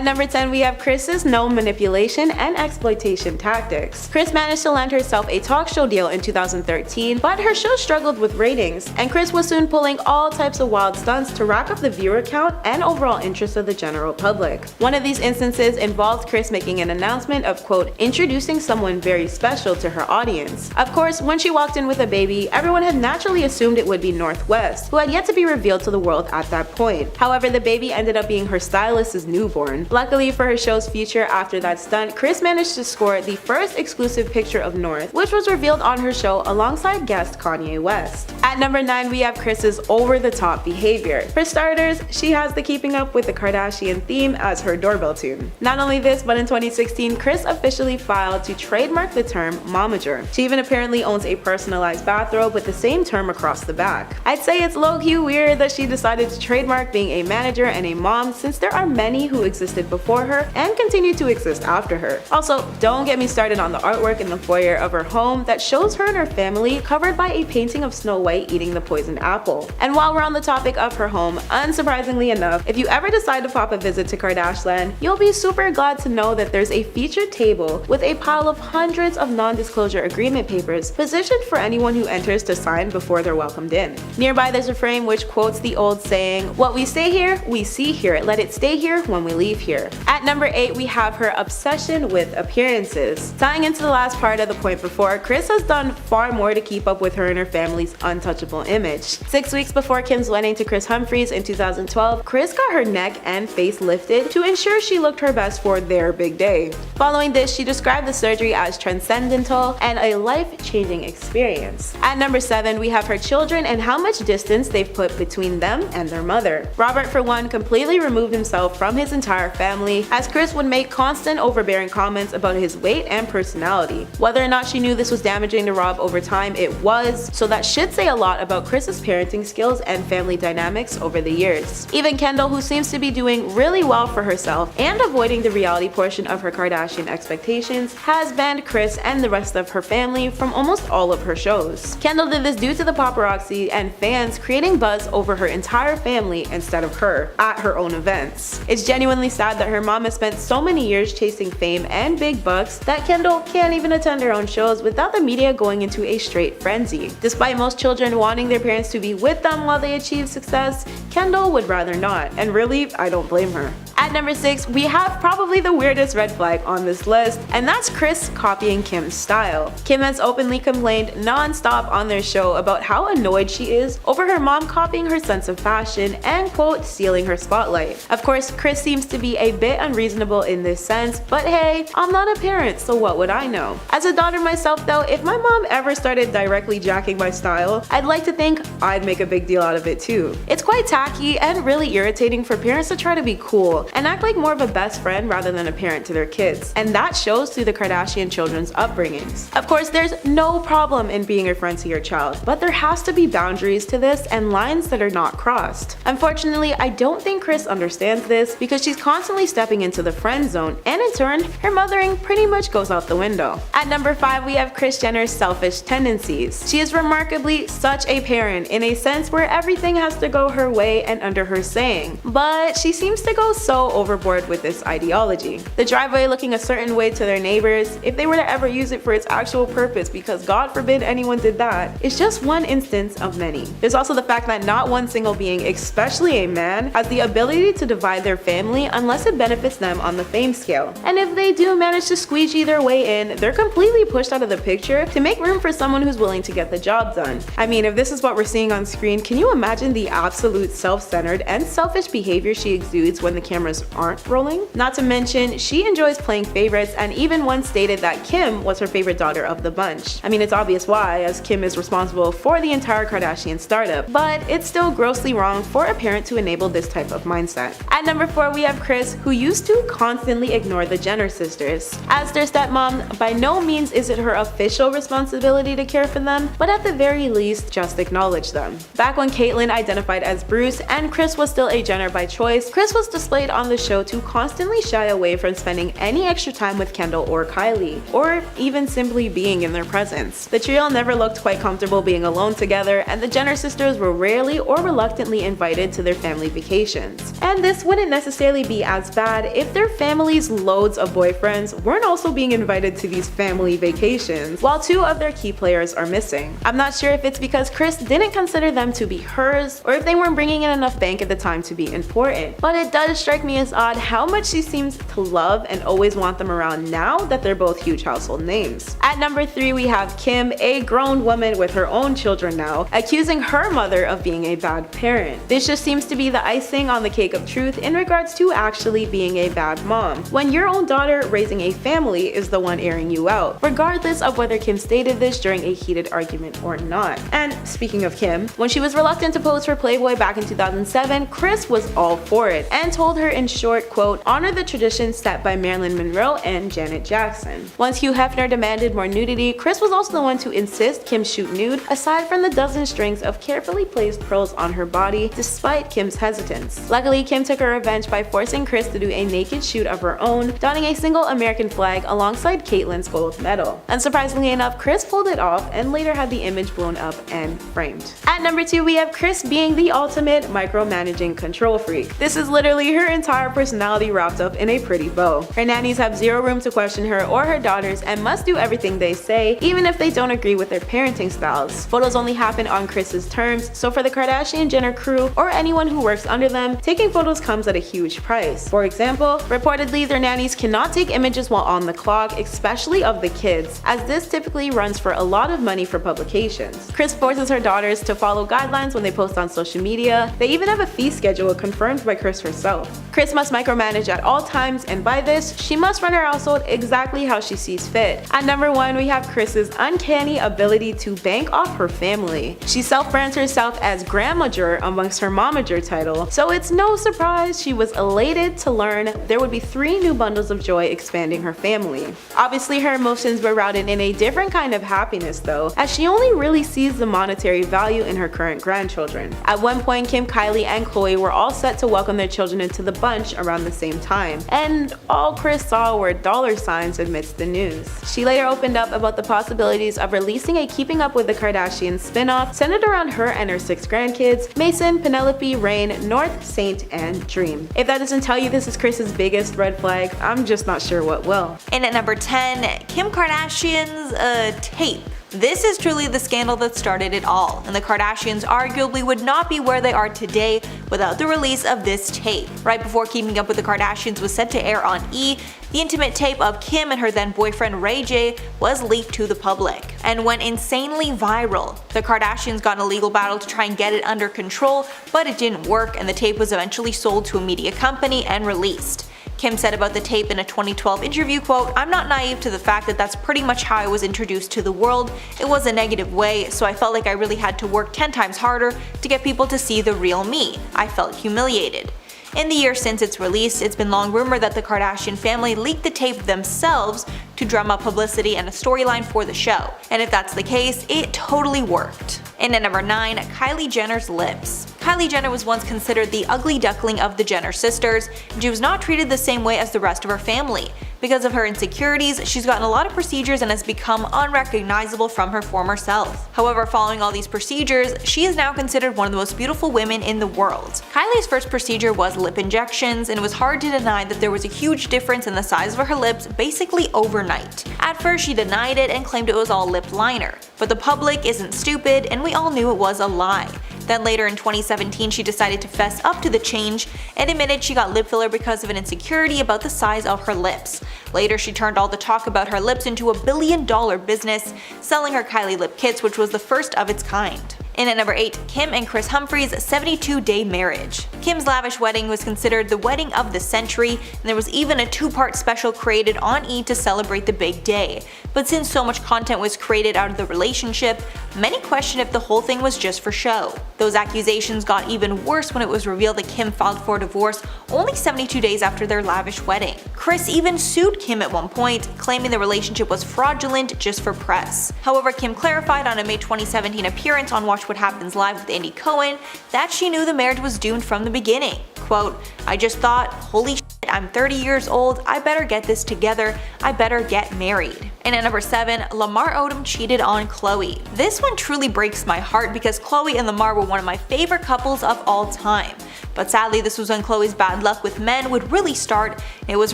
At number 10, we have Kris's known manipulation and exploitation tactics. Kris managed to land herself a talk show deal in 2013, but her show struggled with ratings, and Kris was soon pulling all types of wild stunts to rack up the viewer count and overall interest of the general public. One of these instances involved Kris making an announcement of, quote, introducing someone very special to her audience. Of course, when she walked in with a baby, everyone had naturally assumed it would be Northwest, who had yet to be revealed to the world at that point. However, the baby ended up being her stylist's newborn. Luckily for her show's future, after that stunt, Kris managed to score the first exclusive picture of North, which was revealed on her show alongside guest Kanye West. At number 9, we have Kris's over-the-top behavior. For starters, she has the Keeping Up with the Kardashian theme as her doorbell tune. Not only this, but in 2016, Kris officially filed to trademark the term momager. She even apparently owns a personalized bathrobe with the same term across the back. I'd say it's low-key weird that she decided to trademark being a manager and a mom, since there are many who existed before her and continue to exist after her. Also, don't get me started on the artwork in the foyer of her home that shows her and her family covered by a painting of Snow White eating the poisoned apple. And while we're on the topic of her home, unsurprisingly enough, if you ever decide to pop a visit to Kardashian, you'll be super glad to know that there's a featured table with a pile of hundreds of non-disclosure agreement papers positioned for anyone who enters to sign before they're welcomed in. Nearby there's a frame which quotes the old saying, "What we say here, we see here. Let it stay here when we leave here." At number 8, we have her obsession with appearances. Tying into the last part of the point before, Kris has done far more to keep up with her and her family's untouchable image. 6 weeks before Kim's wedding to Kris Humphries in 2012, Kris got her neck and face lifted to ensure she looked her best for their big day. Following this, she described the surgery as transcendental and a life-changing experience. At number 7, we have her children and how much distance they've put between them and their mother. Robert, for one, completely removed himself from his entire family, as Kris would make constant overbearing comments about his weight and personality. Whether or not she knew this was damaging to Rob over time, it was, so that should say a lot about Kris's parenting skills and family dynamics over the years. Even Kendall, who seems to be doing really well for herself and avoiding the reality portion of her Kardashian expectations, has banned Kris and the rest of her family from almost all of her shows. Kendall did this due to the paparazzi and fans creating buzz over her entire family instead of her at her own events. It's genuinely sad that her mom has spent so many years chasing fame and big bucks that Kendall can't even attend her own shows without the media going into a straight frenzy. Despite most children wanting their parents to be with them while they achieve success, Kendall would rather not, and really, I don't blame her. At number 6, we have probably the weirdest red flag on this list, and that's Kris copying Kim's style. Kim has openly complained non-stop on their show about how annoyed she is over her mom copying her sense of fashion and, quote, stealing her spotlight. Of course, Kris seems to be a bit unreasonable in this sense, but hey, I'm not a parent, so what would I know? As a daughter myself though, if my mom ever started directly jacking my style, I'd like to think I'd make a big deal out of it too. It's quite tacky and really irritating for parents to try to be cool and act like more of a best friend rather than a parent to their kids, and that shows through the Kardashian children's upbringings. Of course, there's no problem in being a friend to your child, but there has to be boundaries to this and lines that are not crossed. Unfortunately, I don't think Kris understands this because she's constantly stepping into the friend zone, and in turn, her mothering pretty much goes out the window. At number 5, we have Kris Jenner's selfish tendencies. She is remarkably such a parent in a sense where everything has to go her way and under her saying, but she seems to go so overboard with this ideology. The driveway looking a certain way to their neighbors, if they were to ever use it for its actual purpose, because God forbid anyone did that, is just one instance of many. There's also the fact that not one single being, especially a man, has the ability to divide their family unless it benefits them on the fame scale. And if they do manage to squeegee their way in, they're completely pushed out of the picture to make room for someone who's willing to get the job done. I mean, if this is what we're seeing on screen, can you imagine the absolute self-centered and selfish behavior she exudes when the cameras aren't rolling? Not to mention, she enjoys playing favorites and even once stated that Kim was her favorite daughter of the bunch. I mean, it's obvious why, as Kim is responsible for the entire Kardashian startup, but it's still grossly wrong for a parent to enable this type of mindset. At number 4, we have Kris, who used to constantly ignore the Jenner sisters. As their stepmom, by no means is it her official responsibility to care for them, but at the very least, just acknowledge them. Back when Caitlyn identified as Bruce and Kris was still a Jenner by choice, Kris was displayed on the show to constantly shy away from spending any extra time with Kendall or Kylie, or even simply being in their presence. The trio never looked quite comfortable being alone together, and the Jenner sisters were rarely or reluctantly invited to their family vacations. And this wouldn't necessarily be as bad if their family's loads of boyfriends weren't also being invited to these family vacations, while two of their key players are missing. I'm not sure if it's because Kris didn't consider them to be hers, or if they weren't bringing in enough bank at the time to be important, but it does strike me as odd how much she seems to love and always want them around now that they're both huge household names. At number 3 we have Kim, a grown woman with her own children now, accusing her mother of being a bad parent. This just seems to be the icing on the cake of truth in regards to actually being a bad mom, when your own daughter raising a family is the one airing you out, regardless of whether Kim stated this during a heated argument or not. And speaking of Kim, when she was reluctant to pose for Playboy back in 2007, Kris was all for it and told her in short, quote, "honor the tradition set by Marilyn Monroe and Janet Jackson." Once Hugh Hefner demanded more nudity, Kris was also the one to insist Kim shoot nude, aside from the dozen strings of carefully placed pearls on her body, despite Kim's hesitance. Luckily, Kim took her revenge by forcing Kris to do a naked shoot of her own, donning a single American flag alongside Caitlyn's gold medal. Unsurprisingly enough, Kris pulled it off and later had the image blown up and framed. At number 2 we have Kris being the ultimate micromanaging control freak. This is literally her entire personality wrapped up in a pretty bow. Her nannies have zero room to question her or her daughters and must do everything they say, even if they don't agree with their parenting styles. Photos only happen on Kris's terms, so for the Kardashian Jenner crew or anyone who works under them, taking photos comes at a huge price. For example, reportedly their nannies cannot take images while on the clock, especially of the kids, as this typically runs for a lot of money for publications. Kris forces her daughters to follow guidelines when they post on social media. They even have a fee schedule confirmed by Kris herself. Kris must micromanage at all times, and by this, she must run her household exactly how she sees fit. At number 1 we have Kris's uncanny ability to bank off her family. She self-brands herself as grandmager amongst her momager title, so it's no surprise she was elated to learn there would be 3 new bundles of joy expanding her family. Obviously her emotions were routed in a different kind of happiness though, as she only really sees the monetary value in her current grandchildren. At one point, Kim, Kylie, and Khloe were all set to welcome their children into the bunch around the same time, and all Kris saw were dollar signs amidst the news. She later opened up about the possibilities of releasing a Keeping Up with the Kardashians spin-off centered around her and her 6 grandkids, Mason, Penelope, Rain, North, Saint, and Dream. If that doesn't tell you this is Kris's biggest red flag, I'm just not sure what will. And at number 10, Kim Kardashian's tape. This is truly the scandal that started it all, and the Kardashians arguably would not be where they are today without the release of this tape. Right before Keeping Up with the Kardashians was set to air on E!, the intimate tape of Kim and her then boyfriend Ray J was leaked to the public and went insanely viral. The Kardashians got in a legal battle to try and get it under control, but it didn't work, and the tape was eventually sold to a media company and released. Kim said about the tape in a 2012 interview, quote, "I'm not naive to the fact that that's pretty much how I was introduced to the world. It was a negative way, so I felt like I really had to work 10 times harder to get people to see the real me. I felt humiliated." In the years since its release, it's been long rumored that the Kardashian family leaked the tape themselves to drum up publicity and a storyline for the show. And if that's the case, it totally worked. And at number 9, Kylie Jenner's lips. Kylie Jenner was once considered the ugly duckling of the Jenner sisters, and she was not treated the same way as the rest of her family. Because of her insecurities, she's gotten a lot of procedures and has become unrecognizable from her former self. However, following all these procedures, she is now considered one of the most beautiful women in the world. Kylie's first procedure was lip injections, and it was hard to deny that there was a huge difference in the size of her lips basically overnight. At first, she denied it and claimed it was all lip liner, but the public isn't stupid, and we all knew it was a lie. Then later in 2017, she decided to fess up to the change and admitted she got lip filler because of an insecurity about the size of her lips. Later, she turned all the talk about her lips into a billion-dollar business, selling her Kylie lip kits, which was the first of its kind. And at number 8, Kim and Kris Humphrey's 72-day marriage. Kim's lavish wedding was considered the wedding of the century, and there was even a 2-part special created on E! To celebrate the big day. But since so much content was created out of the relationship, many questioned if the whole thing was just for show. Those accusations got even worse when it was revealed that Kim filed for divorce only 72 days after their lavish wedding. Kris even sued Kim at one point, claiming the relationship was fraudulent just for press. However, Kim clarified on a May 2017 appearance on Watch watched What Happens Live with Andy Cohen that she knew the marriage was doomed from the beginning. Quote, "I just thought, holy shit, I'm 30 years old, I better get this together, I better get married." And at number 7, Lamar Odom cheated on Khloe. This one truly breaks my heart because Khloe and Lamar were one of my favorite couples of all time. But sadly, this was when Khloe's bad luck with men would really start. It was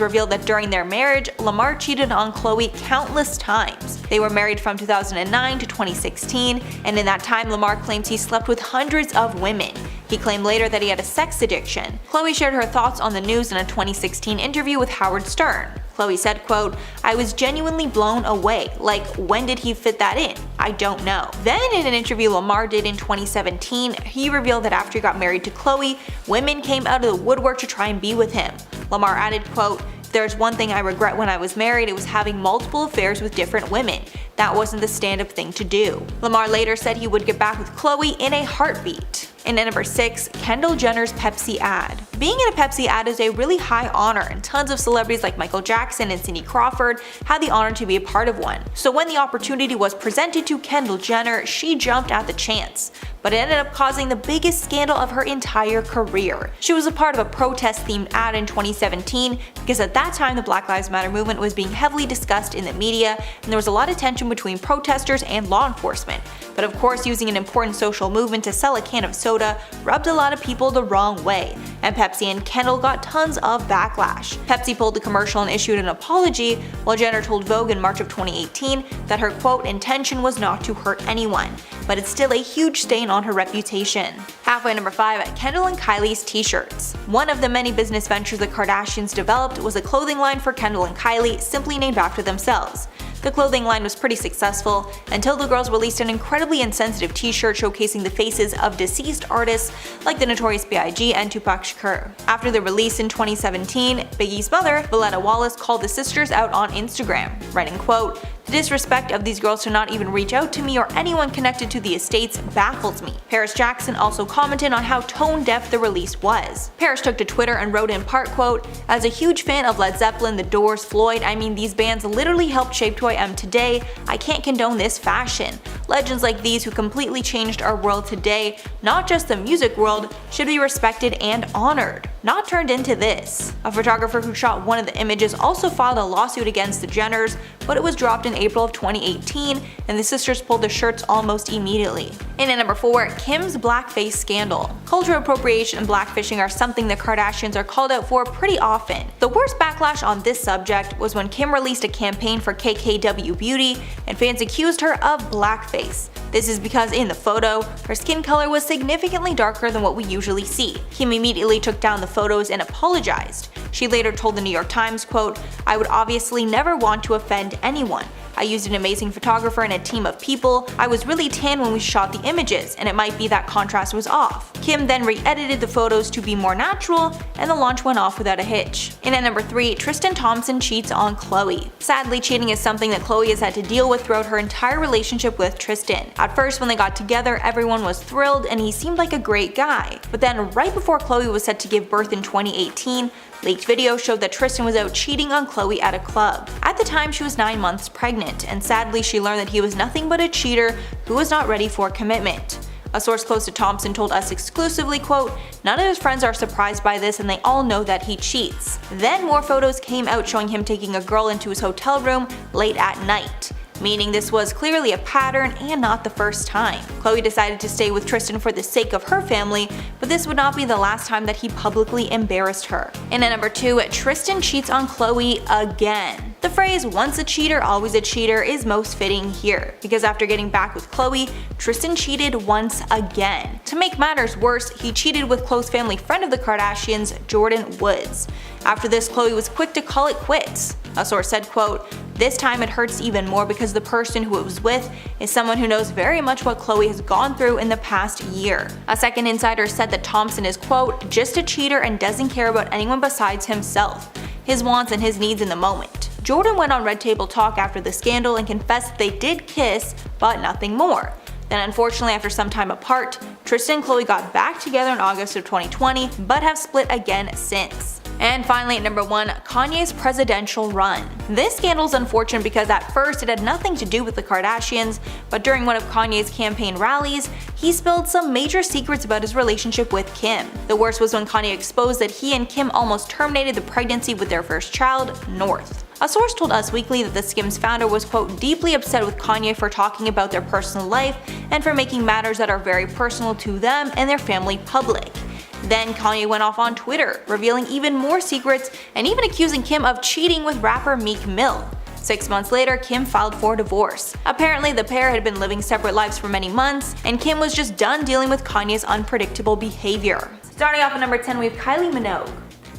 revealed that during their marriage, Lamar cheated on Khloe countless times. They were married from 2009 to 2016, and in that time Lamar claims he slept with hundreds of women. He claimed later that he had a sex addiction. Khloe shared her thoughts on the news in a 2016 interview with Howard Stern. Khloe said, quote, "I was genuinely blown away. Like, when did he fit that in? I don't know." Then in an interview Lamar did in 2017, he revealed that after he got married to Khloe, women came out of the woodwork to try and be with him. Lamar added, quote, "If there's one thing I regret when I was married, it was having multiple affairs with different women. That wasn't the stand-up thing to do." Lamar later said he would get back with Khloe in a heartbeat. And at number 6, Kendall Jenner's Pepsi ad. Being in a Pepsi ad is a really high honor, and tons of celebrities like Michael Jackson and Cindy Crawford had the honor to be a part of one. So when the opportunity was presented to Kendall Jenner, she jumped at the chance. But it ended up causing the biggest scandal of her entire career. She was a part of a protest-themed ad in 2017 because at that time the Black Lives Matter movement was being heavily discussed in the media, and there was a lot of tension between protesters and law enforcement. But of course, using an important social movement to sell a can of soda rubbed a lot of people the wrong way, and Pepsi and Kendall got tons of backlash. Pepsi pulled the commercial and issued an apology, while Jenner told Vogue in March of 2018 that her quote intention was not to hurt anyone, but it's still a huge stain on her reputation. Halfway number 5, Kendall and Kylie's t-shirts. One of the many business ventures the Kardashians developed was a clothing line for Kendall and Kylie, simply named after themselves. The clothing line was pretty successful until the girls released an incredibly insensitive t-shirt showcasing the faces of deceased artists like the Notorious B.I.G. and Tupac Shakur. After the release in 2017, Biggie's mother, Valletta Wallace, called the sisters out on Instagram, writing, quote, "The disrespect of these girls to not even reach out to me or anyone connected to the estates baffles me." Paris Jackson also commented on how tone-deaf the release was. Paris took to Twitter and wrote in part, quote, "As a huge fan of Led Zeppelin, The Doors, Floyd, I mean these bands literally helped shape who I am today. I can't condone this fashion. Legends like these who completely changed our world today, not just the music world, should be respected and honored, not turned into this." A photographer who shot one of the images also filed a lawsuit against the Jenners, but it was dropped in April of 2018, and the sisters pulled the shirts almost immediately. And at number 4, Kim's blackface scandal. Cultural appropriation and blackfishing are something the Kardashians are called out for pretty often. The worst backlash on this subject was when Kim released a campaign for KKW Beauty, and fans accused her of blackface. This is because in the photo, her skin color was significantly darker than what we usually see. Kim immediately took down the photos and apologized. She later told the New York Times, quote, "I would obviously never want to offend anyone. I used an amazing photographer and a team of people. I was really tan when we shot the images, and it might be that contrast was off." Kim then re-edited the photos to be more natural, and the launch went off without a hitch. And at number 3, Tristan Thompson cheats on Khloe. Sadly, cheating is something that Khloe has had to deal with throughout her entire relationship with Tristan. At first, when they got together, everyone was thrilled and he seemed like a great guy. But then, right before Khloe was set to give birth in 2018, leaked video showed that Tristan was out cheating on Khloe at a club. At the time, she was 9 months pregnant, and sadly she learned that he was nothing but a cheater who was not ready for commitment. A source close to Thompson told us exclusively, quote, "None of his friends are surprised by this and they all know that he cheats." Then more photos came out showing him taking a girl into his hotel room late at night, meaning this was clearly a pattern and not the first time. Khloe decided to stay with Tristan for the sake of her family, but this would not be the last time that he publicly embarrassed her. And at number 2, Tristan cheats on Khloe again. The phrase "once a cheater, always a cheater" is most fitting here, because after getting back with Khloe, Tristan cheated once again. To make matters worse, he cheated with close family friend of the Kardashians, Jordyn Woods. After this, Khloe was quick to call it quits. A source said, quote, "This time it hurts even more because the person who it was with is someone who knows very much what Khloe has gone through in the past year." A second insider said that Thompson is, quote, "just a cheater and doesn't care about anyone besides himself, his wants and his needs in the moment." Jordyn went on Red Table Talk after the scandal and confessed they did kiss, but nothing more. Then unfortunately, after some time apart, Tristan and Khloe got back together in August of 2020, but have split again since. And finally at number 1, Kanye's presidential run. This scandal is unfortunate because at first it had nothing to do with the Kardashians, but during one of Kanye's campaign rallies, he spilled some major secrets about his relationship with Kim. The worst was when Kanye exposed that he and Kim almost terminated the pregnancy with their first child, North. A source told Us Weekly that the Skims founder was, quote, deeply upset with Kanye for talking about their personal life and for making matters that are very personal to them and their family public. Then Kanye went off on Twitter, revealing even more secrets and even accusing Kim of cheating with rapper Meek Mill. 6 months later, Kim filed for divorce. Apparently, the pair had been living separate lives for many months, and Kim was just done dealing with Kanye's unpredictable behavior. Starting off at number 10, we have Kylie Minogue.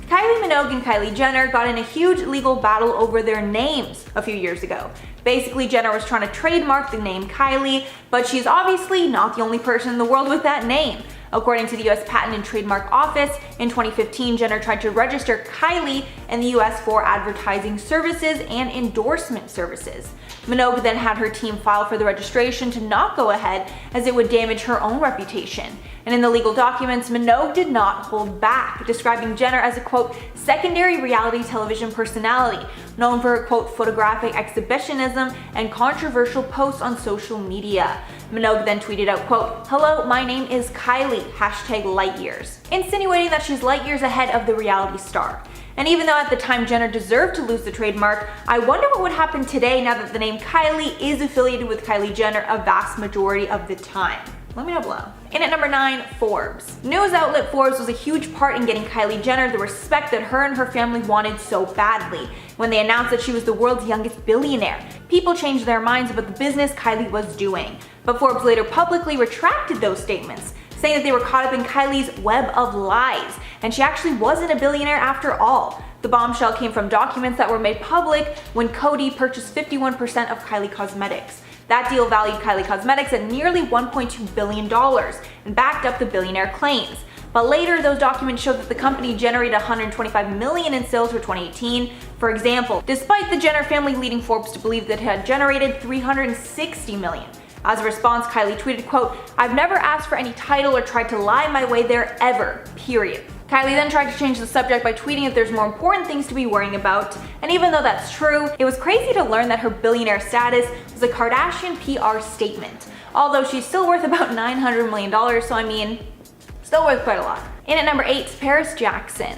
Kylie Minogue and Kylie Jenner got in a huge legal battle over their names a few years ago. Basically, Jenner was trying to trademark the name Kylie, but she's obviously not the only person in the world with that name. According to the US Patent and Trademark Office, in 2015, Jenner tried to register Kylie in the US for advertising services and endorsement services. Minogue then had her team file for the registration to not go ahead as it would damage her own reputation. And in the legal documents, Minogue did not hold back, describing Jenner as a, quote, secondary reality television personality, known for her, quote, photographic exhibitionism and controversial posts on social media. Minogue then tweeted out, quote, hello, my name is Kylie, #lightyears, insinuating that she's light years ahead of the reality star. And even though at the time Jenner deserved to lose the trademark, I wonder what would happen today now that the name Kylie is affiliated with Kylie Jenner a vast majority of the time. Let me know below. In at number 9, Forbes. News outlet Forbes was a huge part in getting Kylie Jenner the respect that her and her family wanted so badly. When they announced that she was the world's youngest billionaire, people changed their minds about the business Kylie was doing. But Forbes later publicly retracted those statements, saying that they were caught up in Kylie's web of lies, and she actually wasn't a billionaire after all. The bombshell came from documents that were made public when Coty purchased 51% of Kylie Cosmetics. That deal valued Kylie Cosmetics at nearly $1.2 billion and backed up the billionaire claims. But later, those documents showed that the company generated $125 million in sales for 2018. For example, despite the Jenner family leading Forbes to believe that it had generated $360 million. As a response, Kylie tweeted, quote, I've never asked for any title or tried to lie my way there ever, period. Kylie then tried to change the subject by tweeting that there's more important things to be worrying about, and even though that's true, it was crazy to learn that her billionaire status was a Kardashian PR statement. Although she's still worth about $900 million, so I mean, still worth quite a lot. In at number 8, Paris Jackson.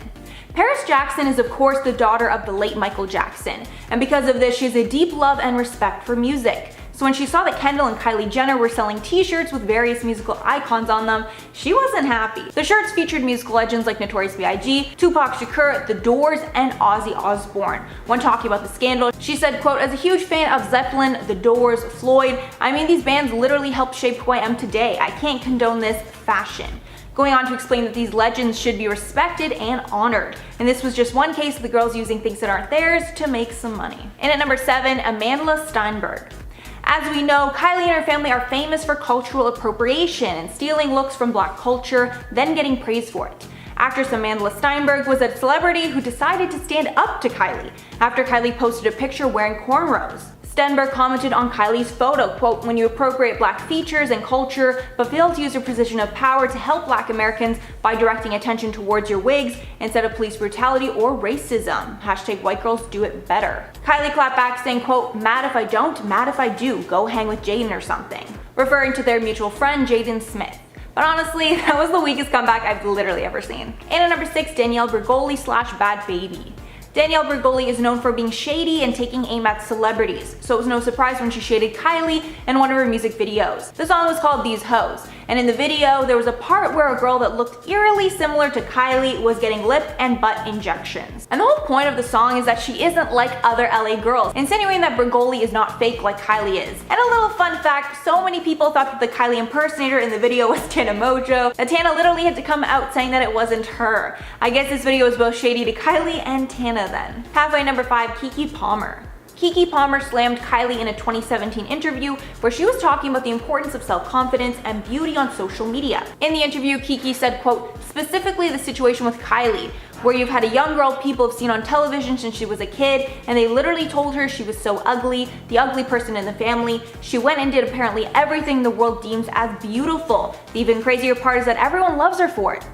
Paris Jackson is of course the daughter of the late Michael Jackson, and because of this she has a deep love and respect for music. So when she saw that Kendall and Kylie Jenner were selling t-shirts with various musical icons on them, she wasn't happy. The shirts featured musical legends like Notorious B.I.G., Tupac Shakur, The Doors, and Ozzy Osbourne. When talking about the scandal, she said, quote, as a huge fan of Zeppelin, The Doors, Floyd, I mean these bands literally helped shape who I am today. I can't condone this fashion. Going on to explain that these legends should be respected and honored. And this was just one case of the girls using things that aren't theirs to make some money. And at number 7, Amandla Steinberg. As we know, Kylie and her family are famous for cultural appropriation and stealing looks from Black culture, then getting praised for it. Actress Amandla Steinberg was a celebrity who decided to stand up to Kylie after Kylie posted a picture wearing cornrows. Steinberg commented on Kylie's photo, quote, when you appropriate Black features and culture but fail to use your position of power to help Black Americans by directing attention towards your wigs instead of police brutality or racism. Hashtag white girls do it better. Kylie clapped back saying, quote, mad if I don't, mad if I do, go hang with Jaden or something, referring to their mutual friend Jaden Smith. But honestly, that was the weakest comeback I've literally ever seen. And at number 6, Danielle Bregoli / Bad Baby. Danielle Bregoli is known for being shady and taking aim at celebrities, so it was no surprise when she shaded Kylie in one of her music videos. The song was called These Hoes, and in the video there was a part where a girl that looked eerily similar to Kylie was getting lip and butt injections. And the whole point of the song is that she isn't like other LA girls, insinuating that Bregoli is not fake like Kylie is. And a little fun fact, so many people thought that the Kylie impersonator in the video was Tana Mojo, that Tana literally had to come out saying that it wasn't her. I guess this video was both shady to Kylie and Tana then. Halfway number 5, Keke Palmer. Keke Palmer slammed Kylie in a 2017 interview where she was talking about the importance of self-confidence and beauty on social media. In the interview, Keke said, quote, specifically the situation with Kylie, where you've had a young girl people have seen on television since she was a kid, and they literally told her she was so ugly, the ugly person in the family. She went and did apparently everything the world deems as beautiful. The even crazier part is that everyone loves her for it.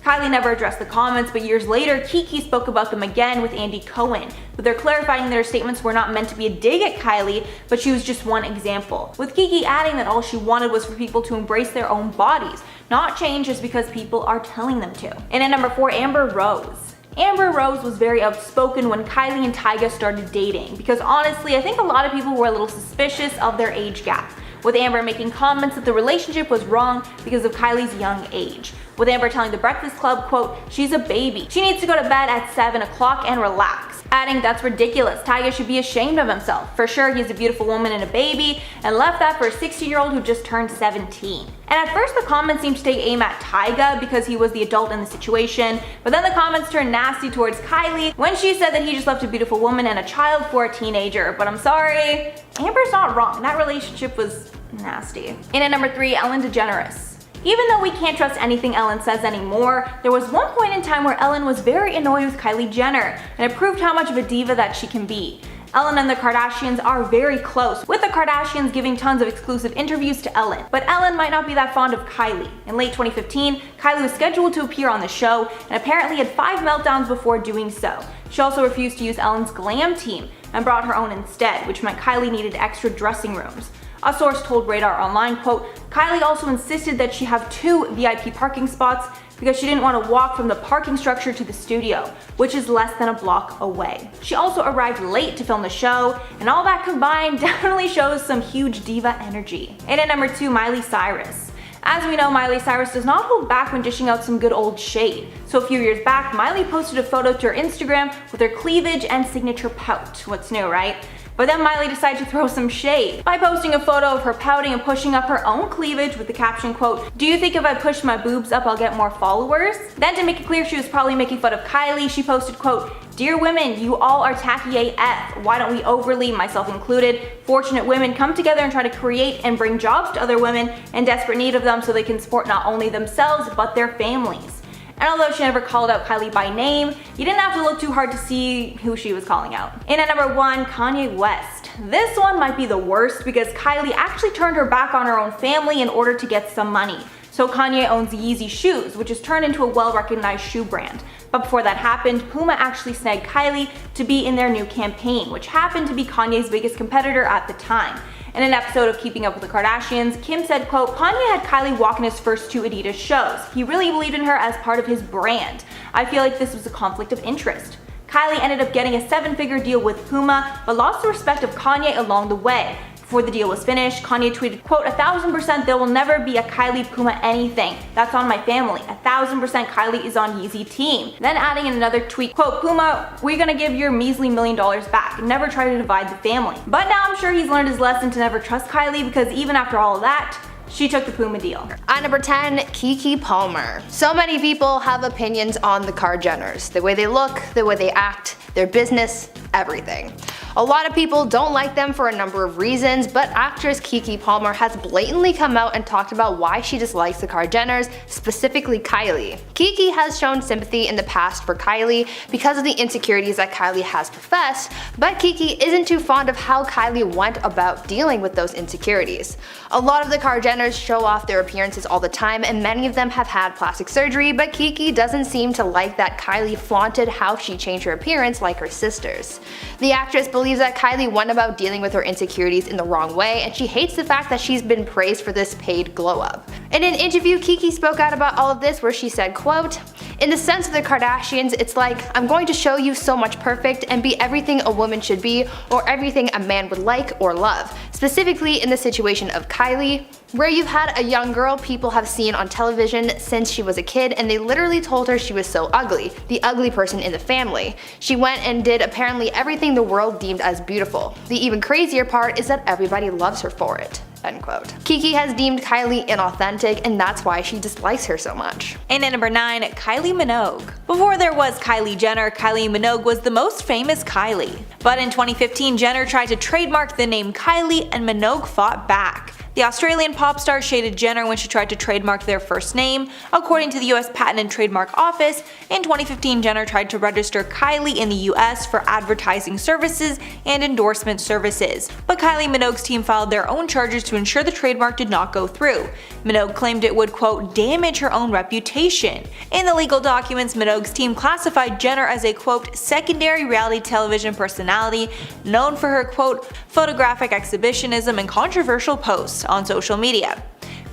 Kylie never addressed the comments, but years later, Kiki spoke about them again with Andy Cohen, with her clarifying that her statements were not meant to be a dig at Kylie, but she was just one example, with Kiki adding that all she wanted was for people to embrace their own bodies, not change just because people are telling them to. And at number 4, Amber Rose. Amber Rose was very outspoken when Kylie and Tyga started dating, because honestly, I think a lot of people were a little suspicious of their age gap, with Amber making comments that the relationship was wrong because of Kylie's young age, with Amber telling The Breakfast Club, quote, "She's a baby. She needs to go to bed at 7 o'clock and relax," adding, "That's ridiculous. Tyga should be ashamed of himself. For sure, he's a beautiful woman and a baby," and left that for a 16-year-old who just turned 17. And at first the comments seemed to take aim at Tyga because he was the adult in the situation, but then the comments turned nasty towards Kylie when she said that he just left a beautiful woman and a child for a teenager. But I'm sorry, Amber's not wrong. That relationship was nasty. And at number 3, Ellen DeGeneres. Even though we can't trust anything Ellen says anymore, there was one point in time where Ellen was very annoyed with Kylie Jenner, and it proved how much of a diva that she can be. Ellen and the Kardashians are very close, with the Kardashians giving tons of exclusive interviews to Ellen. But Ellen might not be that fond of Kylie. In late 2015, Kylie was scheduled to appear on the show, and apparently had 5 meltdowns before doing so. She also refused to use Ellen's glam team, and brought her own instead, which meant Kylie needed extra dressing rooms. A source told Radar Online, quote, "Kylie also insisted that she have 2 VIP parking spots because she didn't want to walk from the parking structure to the studio, which is less than a block away." She also arrived late to film the show, and all that combined definitely shows some huge diva energy. And at number 2, Miley Cyrus. As we know, Miley Cyrus does not hold back when dishing out some good old shade. So a few years back, Miley posted a photo to her Instagram with her cleavage and signature pout. What's new, right? But then Miley decided to throw some shade by posting a photo of her pouting and pushing up her own cleavage with the caption, quote, "Do you think if I push my boobs up I'll get more followers?" Then to make it clear she was probably making fun of Kylie, she posted, quote, "Dear women, you all are tacky AF. Why don't we overly, myself included, fortunate women come together and try to create and bring jobs to other women in desperate need of them so they can support not only themselves but their families." And although she never called out Kylie by name, you didn't have to look too hard to see who she was calling out. And at number 1, Kanye West. This one might be the worst because Kylie actually turned her back on her own family in order to get some money. So Kanye owns Yeezy shoes, which has turned into a well-recognized shoe brand. But before that happened, Puma actually snagged Kylie to be in their new campaign, which happened to be Kanye's biggest competitor at the time. In an episode of Keeping Up with the Kardashians, Kim said, quote, "Kanye had Kylie walk in his first 2 Adidas shows. He really believed in her as part of his brand. I feel like this was a conflict of interest." Kylie ended up getting a 7-figure deal with Puma, but lost the respect of Kanye along the way. Before the deal was finished, Kanye tweeted, quote, "1,000% there will never be a Kylie Puma anything. That's on my family. 1,000% Kylie is on Yeezy team." Then adding in another tweet, quote, "Puma, we're gonna give your measly $1 million back. Never try to divide the family." But now I'm sure he's learned his lesson to never trust Kylie because even after all of that, she took the Puma deal. At number 10, Keke Palmer. So many people have opinions on the Kardashians. The way they look, the way they act, their business, everything. A lot of people don't like them for a number of reasons, but actress Keke Palmer has blatantly come out and talked about why she dislikes the Kardashians, specifically Kylie. Keke has shown sympathy in the past for Kylie because of the insecurities that Kylie has professed, but Keke isn't too fond of how Kylie went about dealing with those insecurities. A lot of the Kardashians show off their appearances all the time, and many of them have had plastic surgery, but Keke doesn't seem to like that Kylie flaunted how she changed her appearance like her sisters. The actress believes that Kylie went about dealing with her insecurities in the wrong way, and she hates the fact that she's been praised for this paid glow up. In an interview, Keke spoke out about all of this where she said, quote, "In the sense of the Kardashians, it's like, I'm going to show you so much perfect and be everything a woman should be or everything a man would like or love. Specifically in the situation of Kylie, where you've had a young girl people have seen on television since she was a kid and they literally told her she was so ugly, the ugly person in the family. She went and did apparently everything the world deemed as beautiful. The even crazier part is that everybody loves her for it." End quote. Keke has deemed Kylie inauthentic, and that's why she dislikes her so much. And at number 9, Kylie Minogue. Before there was Kylie Jenner, Kylie Minogue was the most famous Kylie. But in 2015, Jenner tried to trademark the name Kylie and Minogue fought back. The Australian pop star shaded Jenner when she tried to trademark their first name. According to the US Patent and Trademark Office, in 2015 Jenner tried to register Kylie in the US for advertising services and endorsement services, but Kylie Minogue's team filed their own charges to ensure the trademark did not go through. Minogue claimed it would, quote, damage her own reputation. In the legal documents, Minogue's team classified Jenner as a, quote, secondary reality television personality known for her, quote, photographic exhibitionism and controversial posts on social media.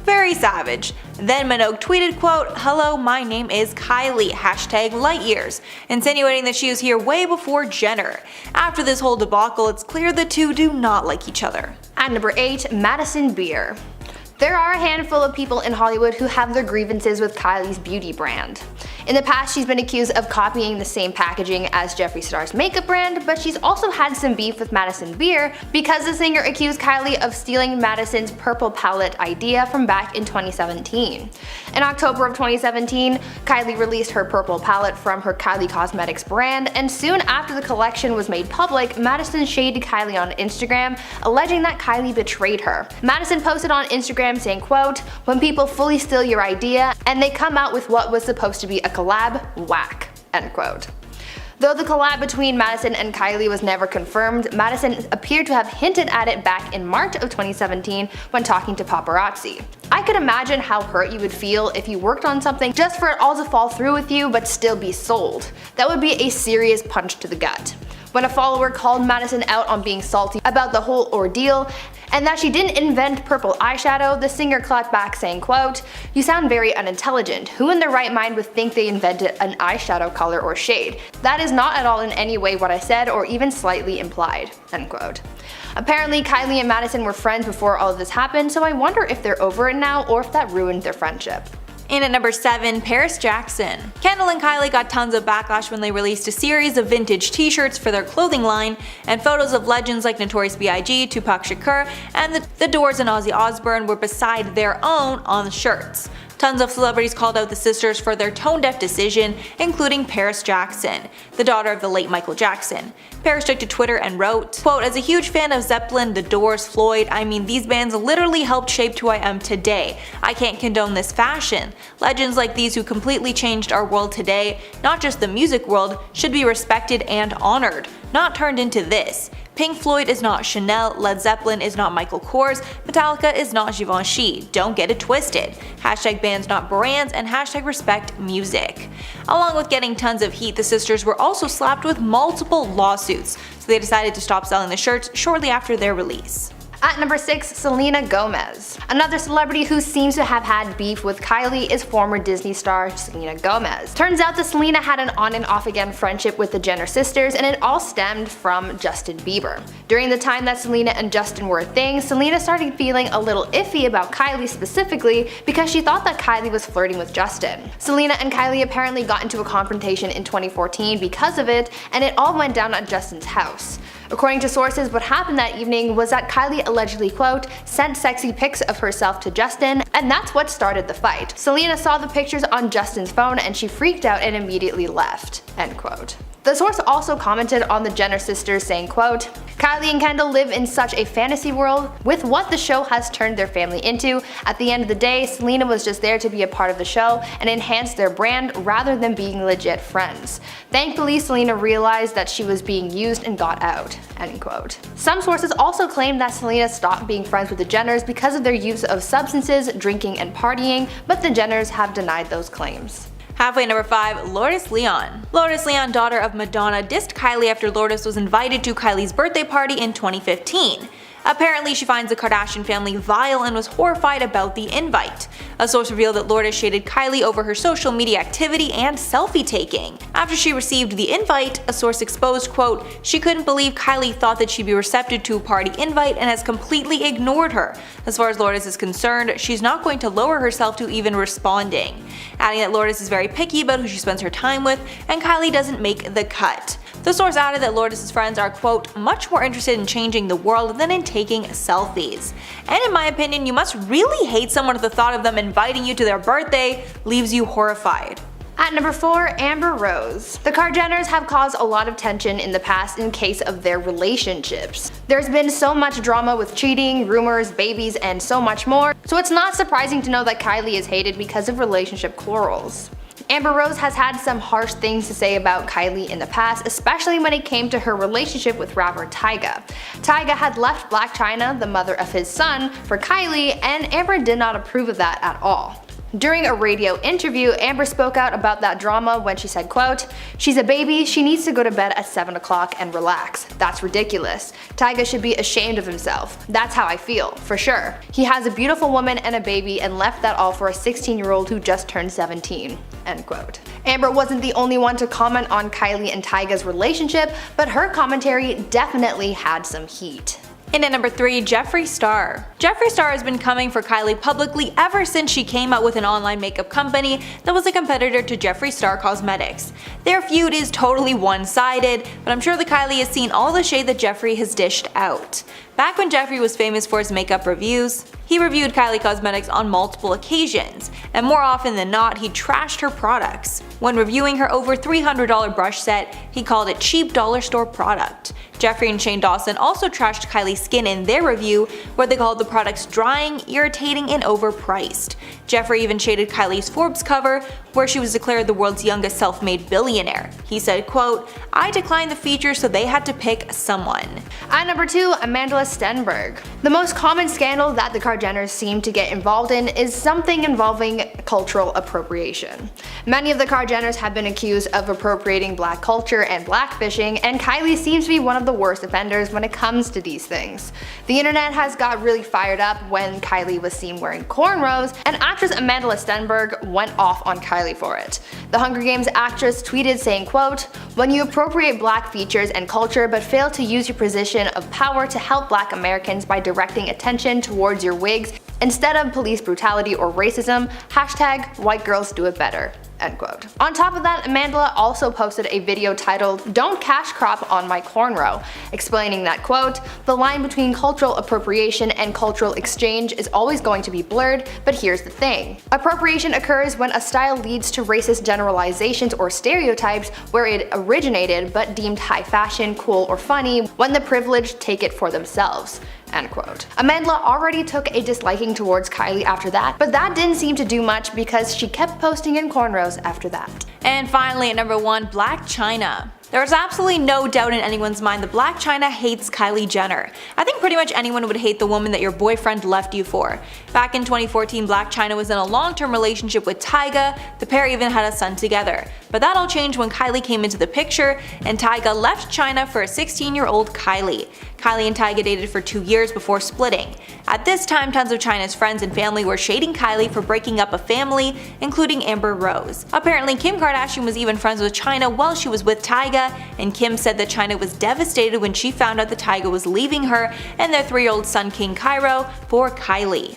Very savage. Then Minogue tweeted, quote, hello, my name is Kylie, hashtag lightyears, insinuating that she was here way before Jenner. After this whole debacle, it's clear the two do not like each other. At number 8, Madison Beer. There are a handful of people in Hollywood who have their grievances with Kylie's beauty brand. In the past, she's been accused of copying the same packaging as Jeffree Star's makeup brand, but she's also had some beef with Madison Beer because the singer accused Kylie of stealing Madison's purple palette idea from back in 2017. In October of 2017, Kylie released her purple palette from her Kylie Cosmetics brand, and soon after the collection was made public, Madison shaded Kylie on Instagram, alleging that Kylie betrayed her. Madison posted on Instagram saying, quote, when people fully steal your idea and they come out with what was supposed to be a collab, whack, end quote. Though the collab between Madison and Kylie was never confirmed, Madison appeared to have hinted at it back in March of 2017 when talking to paparazzi. I could imagine how hurt you would feel if you worked on something just for it all to fall through with you but still be sold. That would be a serious punch to the gut. When a follower called Madison out on being salty about the whole ordeal and that she didn't invent purple eyeshadow, the singer clapped back saying, quote, you sound very unintelligent. Who in their right mind would think they invented an eyeshadow color or shade? That is not at all in any way what I said or even slightly implied, end quote. Apparently Kylie and Madison were friends before all of this happened, so I wonder if they're over it now or if that ruined their friendship. In at number 7, Paris Jackson. Kendall and Kylie got tons of backlash when they released a series of vintage t-shirts for their clothing line, and photos of legends like Notorious B.I.G., Tupac Shakur, and the Doors and Ozzy Osbourne were beside their own on the shirts. Tons of celebrities called out the sisters for their tone-deaf decision, including Paris Jackson, the daughter of the late Michael Jackson. Paris took to Twitter and wrote, quote, as a huge fan of Zeppelin, The Doors, Floyd, I mean these bands literally helped shape who I am today. I can't condone this fashion. Legends like these who completely changed our world today, not just the music world, should be respected and honored, not turned into this. Pink Floyd is not Chanel, Led Zeppelin is not Michael Kors, Metallica is not Givenchy, don't get it twisted. Hashtag bands not brands and hashtag respect music. Along with getting tons of heat, the sisters were also slapped with multiple lawsuits, so they decided to stop selling the shirts shortly after their release. At number 6, Selena Gomez. Another celebrity who seems to have had beef with Kylie is former Disney star Selena Gomez. Turns out that Selena had an on and off again friendship with the Jenner sisters, and it all stemmed from Justin Bieber. During the time that Selena and Justin were a thing, Selena started feeling a little iffy about Kylie specifically because she thought that Kylie was flirting with Justin. Selena and Kylie apparently got into a confrontation in 2014 because of it, and it all went down at Justin's house. According to sources, what happened that evening was that Kylie allegedly, quote, sent sexy pics of herself to Justin, and that's what started the fight. Selena saw the pictures on Justin's phone and she freaked out and immediately left, end quote. The source also commented on the Jenner sisters saying, quote, Kylie and Kendall live in such a fantasy world with what the show has turned their family into. At the end of the day, Selena was just there to be a part of the show and enhance their brand rather than being legit friends. Thankfully, Selena realized that she was being used and got out, end quote. Some sources also claim that Selena stopped being friends with the Jenners because of their use of substances, drinking, and partying, but the Jenners have denied those claims. Halfway number 5, Lourdes Leon. Lourdes Leon, daughter of Madonna, dissed Kylie after Lourdes was invited to Kylie's birthday party in 2015. Apparently, she finds the Kardashian family vile and was horrified about the invite. A source revealed that Lourdes shaded Kylie over her social media activity and selfie taking. After she received the invite, a source exposed, quote, she couldn't believe Kylie thought that she'd be receptive to a party invite and has completely ignored her. As far as Lourdes is concerned, she's not going to lower herself to even responding. Adding that Lourdes is very picky about who she spends her time with, and Kylie doesn't make the cut. The source added that Lourdes' friends are, quote, much more interested in changing the world than in taking selfies. And in my opinion, you must really hate someone if the thought of them inviting you to their birthday leaves you horrified. At number 4, Amber Rose. The Kardashians have caused a lot of tension in the past in case of their relationships. There's been so much drama with cheating, rumors, babies, and so much more, so it's not surprising to know that Kylie is hated because of relationship quarrels. Amber Rose has had some harsh things to say about Kylie in the past, especially when it came to her relationship with rapper Tyga. Tyga had left Blac Chyna, the mother of his son, for Kylie, and Amber did not approve of that at all. During a radio interview, Amber spoke out about that drama when she said, quote, "She's a baby, she needs to go to bed at 7 o'clock and relax. That's ridiculous. Tyga should be ashamed of himself. That's how I feel, for sure. He has a beautiful woman and a baby and left that all for a 16-year-old who just turned 17. End quote. Amber wasn't the only one to comment on Kylie and Tyga's relationship, but her commentary definitely had some heat. And at number 3, Jeffree Star. Jeffree Star has been coming for Kylie publicly ever since she came out with an online makeup company that was a competitor to Jeffree Star Cosmetics. Their feud is totally one-sided, but I'm sure that Kylie has seen all the shade that Jeffree has dished out. Back when Jeffree was famous for his makeup reviews, he reviewed Kylie Cosmetics on multiple occasions, and more often than not, he trashed her products. When reviewing her over $300 brush set, he called it cheap dollar store product. Jeffree and Shane Dawson also trashed Kylie's skin in their review, where they called the products drying, irritating, and overpriced. Jeffree even shaded Kylie's Forbes cover, where she was declared the world's youngest self-made billionaire. He said, quote, "I declined the feature, so they had to pick someone." At number 2, Amanda Stenberg. The most common scandal that the Kardashians seem to get involved in is something involving cultural appropriation. Many of the Kardashians have been accused of appropriating black culture and blackfishing, and Kylie seems to be one of the worst offenders when it comes to these things. The internet has got really fired up when Kylie was seen wearing cornrows, and actress Amanda Stenberg went off on Kylie for it. The Hunger Games actress tweeted saying, quote, "When you appropriate black features and culture but fail to use your position of power to help black Americans by directing attention towards your wigs instead of police brutality or racism, hashtag white girls do it better." End quote. On top of that, Amanda also posted a video titled "Don't Cash Crop on My Cornrow," explaining that, quote, "The line between cultural appropriation and cultural exchange is always going to be blurred, but here's the thing. Appropriation occurs when a style leads to racist generalizations or stereotypes where it originated but deemed high fashion, cool, or funny when the privileged take it for themselves." End quote. Amanda already took a disliking towards Kylie after that, but that didn't seem to do much because she kept posting in cornrows after that. And finally at number 1, Blac Chyna. There is absolutely no doubt in anyone's mind that Blac Chyna hates Kylie Jenner. I think pretty much anyone would hate the woman that your boyfriend left you for. Back in 2014, Blac Chyna was in a long-term relationship with Tyga. The pair even had a son together. But that all changed when Kylie came into the picture and Tyga left Chyna for a 16-year-old Kylie. Kylie and Tyga dated for 2 years before splitting. At this time, tons of Chyna's friends and family were shading Kylie for breaking up a family, including Amber Rose. Apparently, Kim Kardashian was even friends with Chyna while she was with Tyga, and Kim said that Chyna was devastated when she found out that Tyga was leaving her and their 3-year-old son King Cairo for Kylie.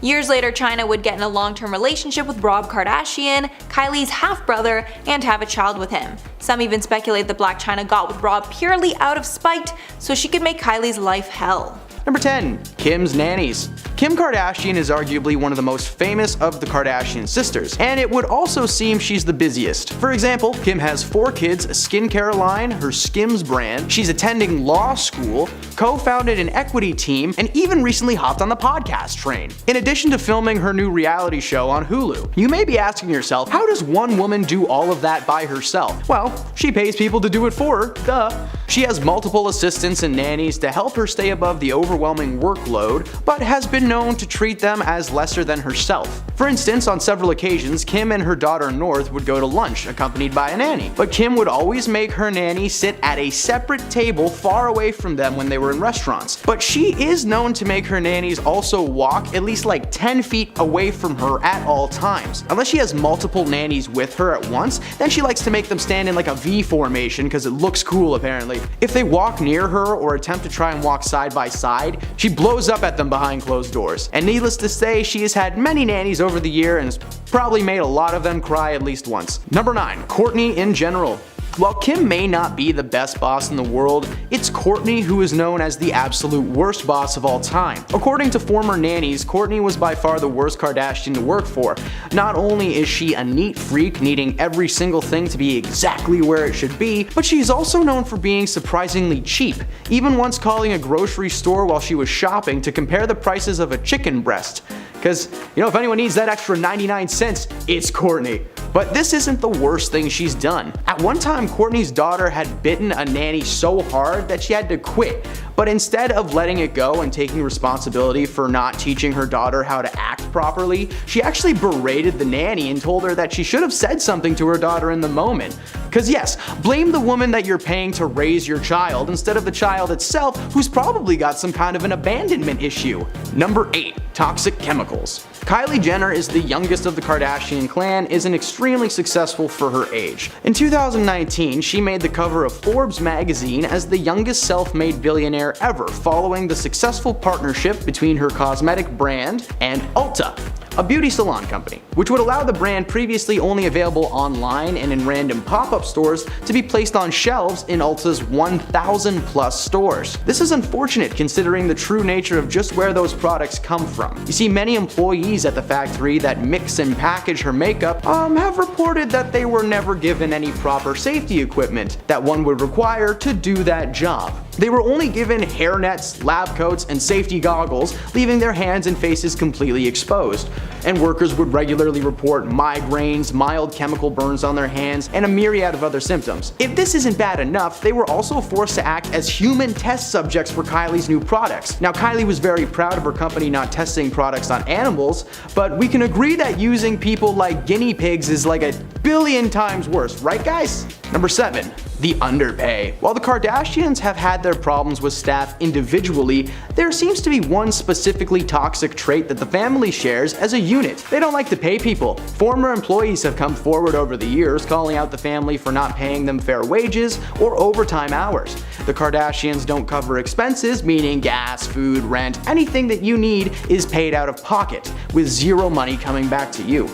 Years later, Chyna would get in a long-term relationship with Rob Kardashian, Kylie's half-brother, and have a child with him. Some even speculate that Blac Chyna got with Rob purely out of spite so she could make Kylie's life hell. Number 10. Kim's nannies. Kim Kardashian is arguably one of the most famous of the Kardashian sisters, and it would also seem she's the busiest. For example, Kim has 4 kids, a skincare line, her Skims brand, she's attending law school, co-founded an equity team, and even recently hopped on the podcast train. In addition to filming her new reality show on Hulu. You may be asking yourself, how does one woman do all of that by herself? Well, she pays people to do it for her, duh. She has multiple assistants and nannies to help her stay above the overwhelming workload, but has been known to treat them as lesser than herself. For instance, on several occasions, Kim and her daughter North would go to lunch accompanied by a nanny, but Kim would always make her nanny sit at a separate table far away from them when they were in restaurants. But she is known to make her nannies also walk at least like 10 feet away from her at all times. Unless she has multiple nannies with her at once, then she likes to make them stand in like a V formation because it looks cool apparently. If they walk near her or attempt to try and walk side by side, she blows up at them behind closed doors. And needless to say, she has had many nannies over the year and has probably made a lot of them cry at least once. Number 9. Kourtney in general. While Kim may not be the best boss in the world, it's Kourtney who is known as the absolute worst boss of all time. According to former nannies, Kourtney was by far the worst Kardashian to work for. Not only is she a neat freak needing every single thing to be exactly where it should be, but she's also known for being surprisingly cheap, even once calling a grocery store while she was shopping to compare the prices of a chicken breast. Because, if anyone needs that extra 99 cents, it's Kourtney. But this isn't the worst thing she's done. At one time, Kourtney's daughter had bitten a nanny so hard that she had to quit. But instead of letting it go and taking responsibility for not teaching her daughter how to act properly, she actually berated the nanny and told her that she should have said something to her daughter in the moment. Cause yes, blame the woman that you're paying to raise your child instead of the child itself, who's probably got some kind of an abandonment issue. Number 8. Toxic chemicals. Kylie Jenner is the youngest of the Kardashian clan, is extremely successful for her age. In 2019, she made the cover of Forbes magazine as the youngest self-made billionaire ever, following the successful partnership between her cosmetic brand and Ulta, a beauty salon company, which would allow the brand previously only available online and in random pop-up stores to be placed on shelves in Ulta's 1,000 plus stores. This is unfortunate considering the true nature of just where those products come from. You see, many employees at the factory that mix and package her makeup have reported that they were never given any proper safety equipment that one would require to do that job. They were only given hairnets, lab coats, and safety goggles, leaving their hands and faces completely exposed. And workers would regularly report migraines, mild chemical burns on their hands, and a myriad of other symptoms. If this isn't bad enough, they were also forced to act as human test subjects for Kylie's new products. Now, Kylie was very proud of her company not testing products on animals, but we can agree that using people like guinea pigs is like a billion times worse, right guys? Number 7. The underpay. While the Kardashians have had their problems with staff individually, there seems to be one specifically toxic trait that the family shares as a unit. They don't like to pay people. Former employees have come forward over the years calling out the family for not paying them fair wages or overtime hours. The Kardashians don't cover expenses, meaning gas, food, rent, anything that you need is paid out of pocket, with zero money coming back to you.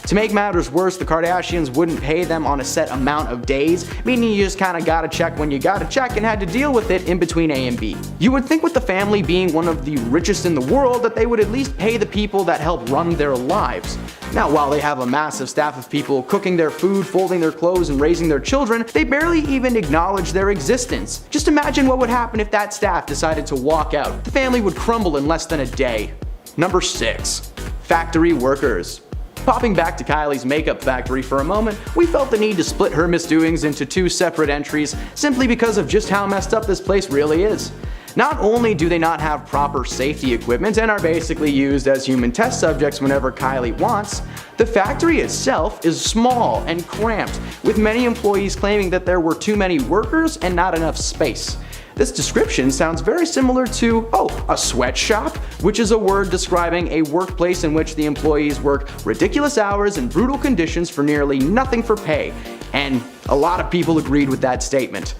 To make matters worse, the Kardashians wouldn't pay them on a set amount of days, meaning you just kinda gotta check when you gotta check and had to deal with it in between A and B. You would think with the family being one of the richest in the world that they would at least pay the people that help run their lives. Now, while they have a massive staff of people cooking their food, folding their clothes, and raising their children, they barely even acknowledge their existence. Just imagine what would happen if that staff decided to walk out. The family would crumble in less than a day. Number 6. Factory workers. Popping back to Kylie's makeup factory for a moment, we felt the need to split her misdoings into 2 separate entries simply because of just how messed up this place really is. Not only do they not have proper safety equipment and are basically used as human test subjects whenever Kylie wants, the factory itself is small and cramped, with many employees claiming that there were too many workers and not enough space. This description sounds very similar to, a sweatshop, which is a word describing a workplace in which the employees work ridiculous hours and brutal conditions for nearly nothing for pay. And a lot of people agreed with that statement.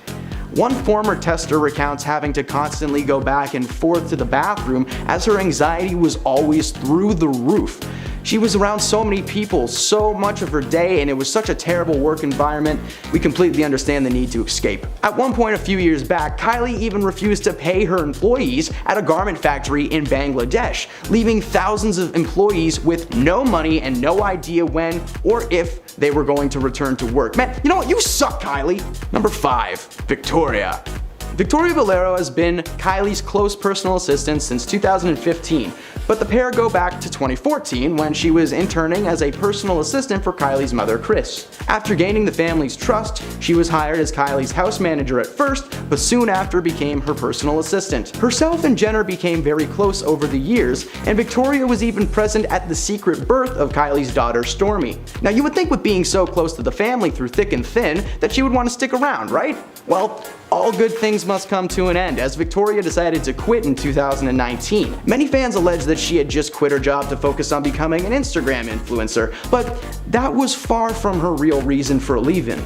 One former tester recounts having to constantly go back and forth to the bathroom as her anxiety was always through the roof. She was around so many people so much of her day, and it was such a terrible work environment. We completely understand the need to escape. At one point a few years back, Kylie even refused to pay her employees at a garment factory in Bangladesh, leaving thousands of employees with no money and no idea when or if they were going to return to work. Man, you know what? You suck, Kylie. Number 5. Victoria. Victoria Valero has been Kylie's close personal assistant since 2015, but the pair go back to 2014 when she was interning as a personal assistant for Kylie's mother, Kris. After gaining the family's trust, she was hired as Kylie's house manager at first, but soon after became her personal assistant. Herself and Jenner became very close over the years, and Victoria was even present at the secret birth of Kylie's daughter, Stormi. Now, you would think with being so close to the family through thick and thin that she would want to stick around, right? Well, all good things must come to an end, as Victoria decided to quit in 2019. Many fans allege that she had just quit her job to focus on becoming an Instagram influencer, but that was far from her real reason for leaving.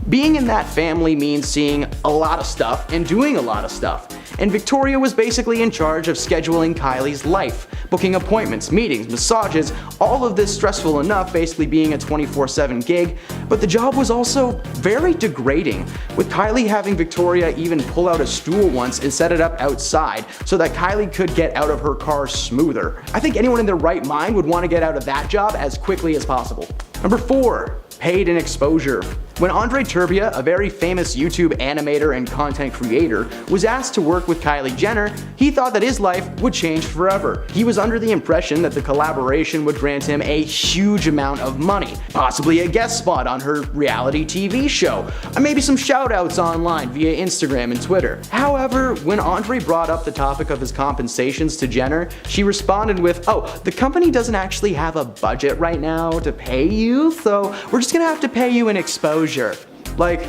Being in that family means seeing a lot of stuff and doing a lot of stuff, and Victoria was basically in charge of scheduling Kylie's life, booking appointments, meetings, massages, all of this stressful enough, basically being a 24/7 gig, but the job was also very degrading, with Kylie having Victoria even pull out a stool once and set it up outside so that Kylie could get out of her car smoother. I think anyone in their right mind would want to get out of that job as quickly as possible. Number 4. Paid in exposure. When Andre Turbia, a very famous YouTube animator and content creator, was asked to work with Kylie Jenner, he thought that his life would change forever. He was under the impression that the collaboration would grant him a huge amount of money, possibly a guest spot on her reality TV show, and maybe some shoutouts online via Instagram and Twitter. However, when Andre brought up the topic of his compensations to Jenner, she responded with, "Oh, the company doesn't actually have a budget right now to pay you, so we're just gonna have to pay you in exposure." Like,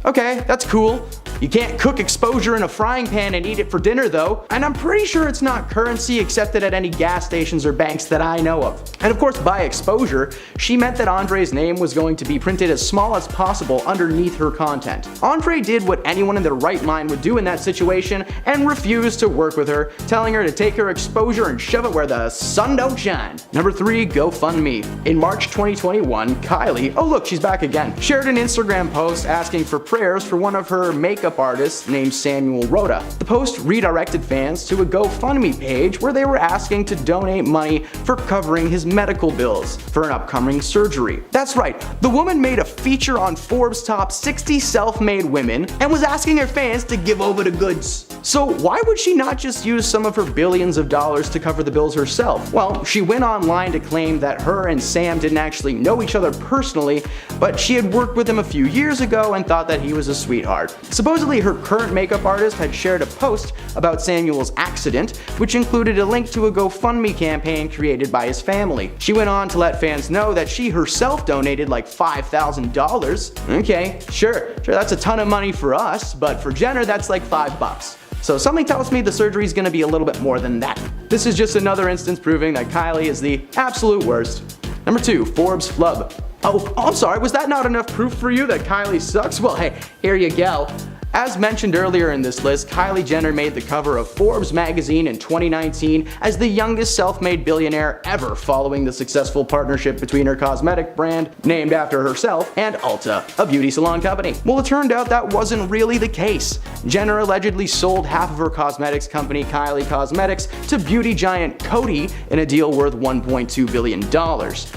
okay, that's cool. You can't cook exposure in a frying pan and eat it for dinner though, and I'm pretty sure it's not currency accepted at any gas stations or banks that I know of. And of course, by exposure, she meant that Andre's name was going to be printed as small as possible underneath her content. Andre did what anyone in their right mind would do in that situation and refused to work with her, telling her to take her exposure and shove it where the sun don't shine. Number 3, GoFundMe. In March 2021, Kylie, oh look, she's back again, shared an Instagram post asking for prayers for one of her makeup artist named Samuel Rhoda. The post redirected fans to a GoFundMe page where they were asking to donate money for covering his medical bills for an upcoming surgery. That's right, the woman made a feature on Forbes' top 60 self-made women and was asking her fans to give over the goods. So why would she not just use some of her billions of dollars to cover the bills herself? Well, she went online to claim that her and Sam didn't actually know each other personally, but she had worked with him a few years ago and thought that he was a sweetheart. Supposedly, her current makeup artist had shared a post about Samuel's accident, which included a link to a GoFundMe campaign created by his family. She went on to let fans know that she herself donated like $5,000. Okay, sure, that's a ton of money for us, but for Jenner, that's like $5. So something tells me the surgery is going to be a little bit more than that. This is just another instance proving that Kylie is the absolute worst. Number 2, Forbes flub. Oh, I'm sorry, was that not enough proof for you that Kylie sucks? Well, hey, here you go. As mentioned earlier in this list, Kylie Jenner made the cover of Forbes magazine in 2019 as the youngest self-made billionaire ever, following the successful partnership between her cosmetic brand, named after herself, and Ulta, a beauty salon company. Well, it turned out that wasn't really the case. Jenner allegedly sold half of her cosmetics company, Kylie Cosmetics, to beauty giant Coty in a deal worth $1.2 billion.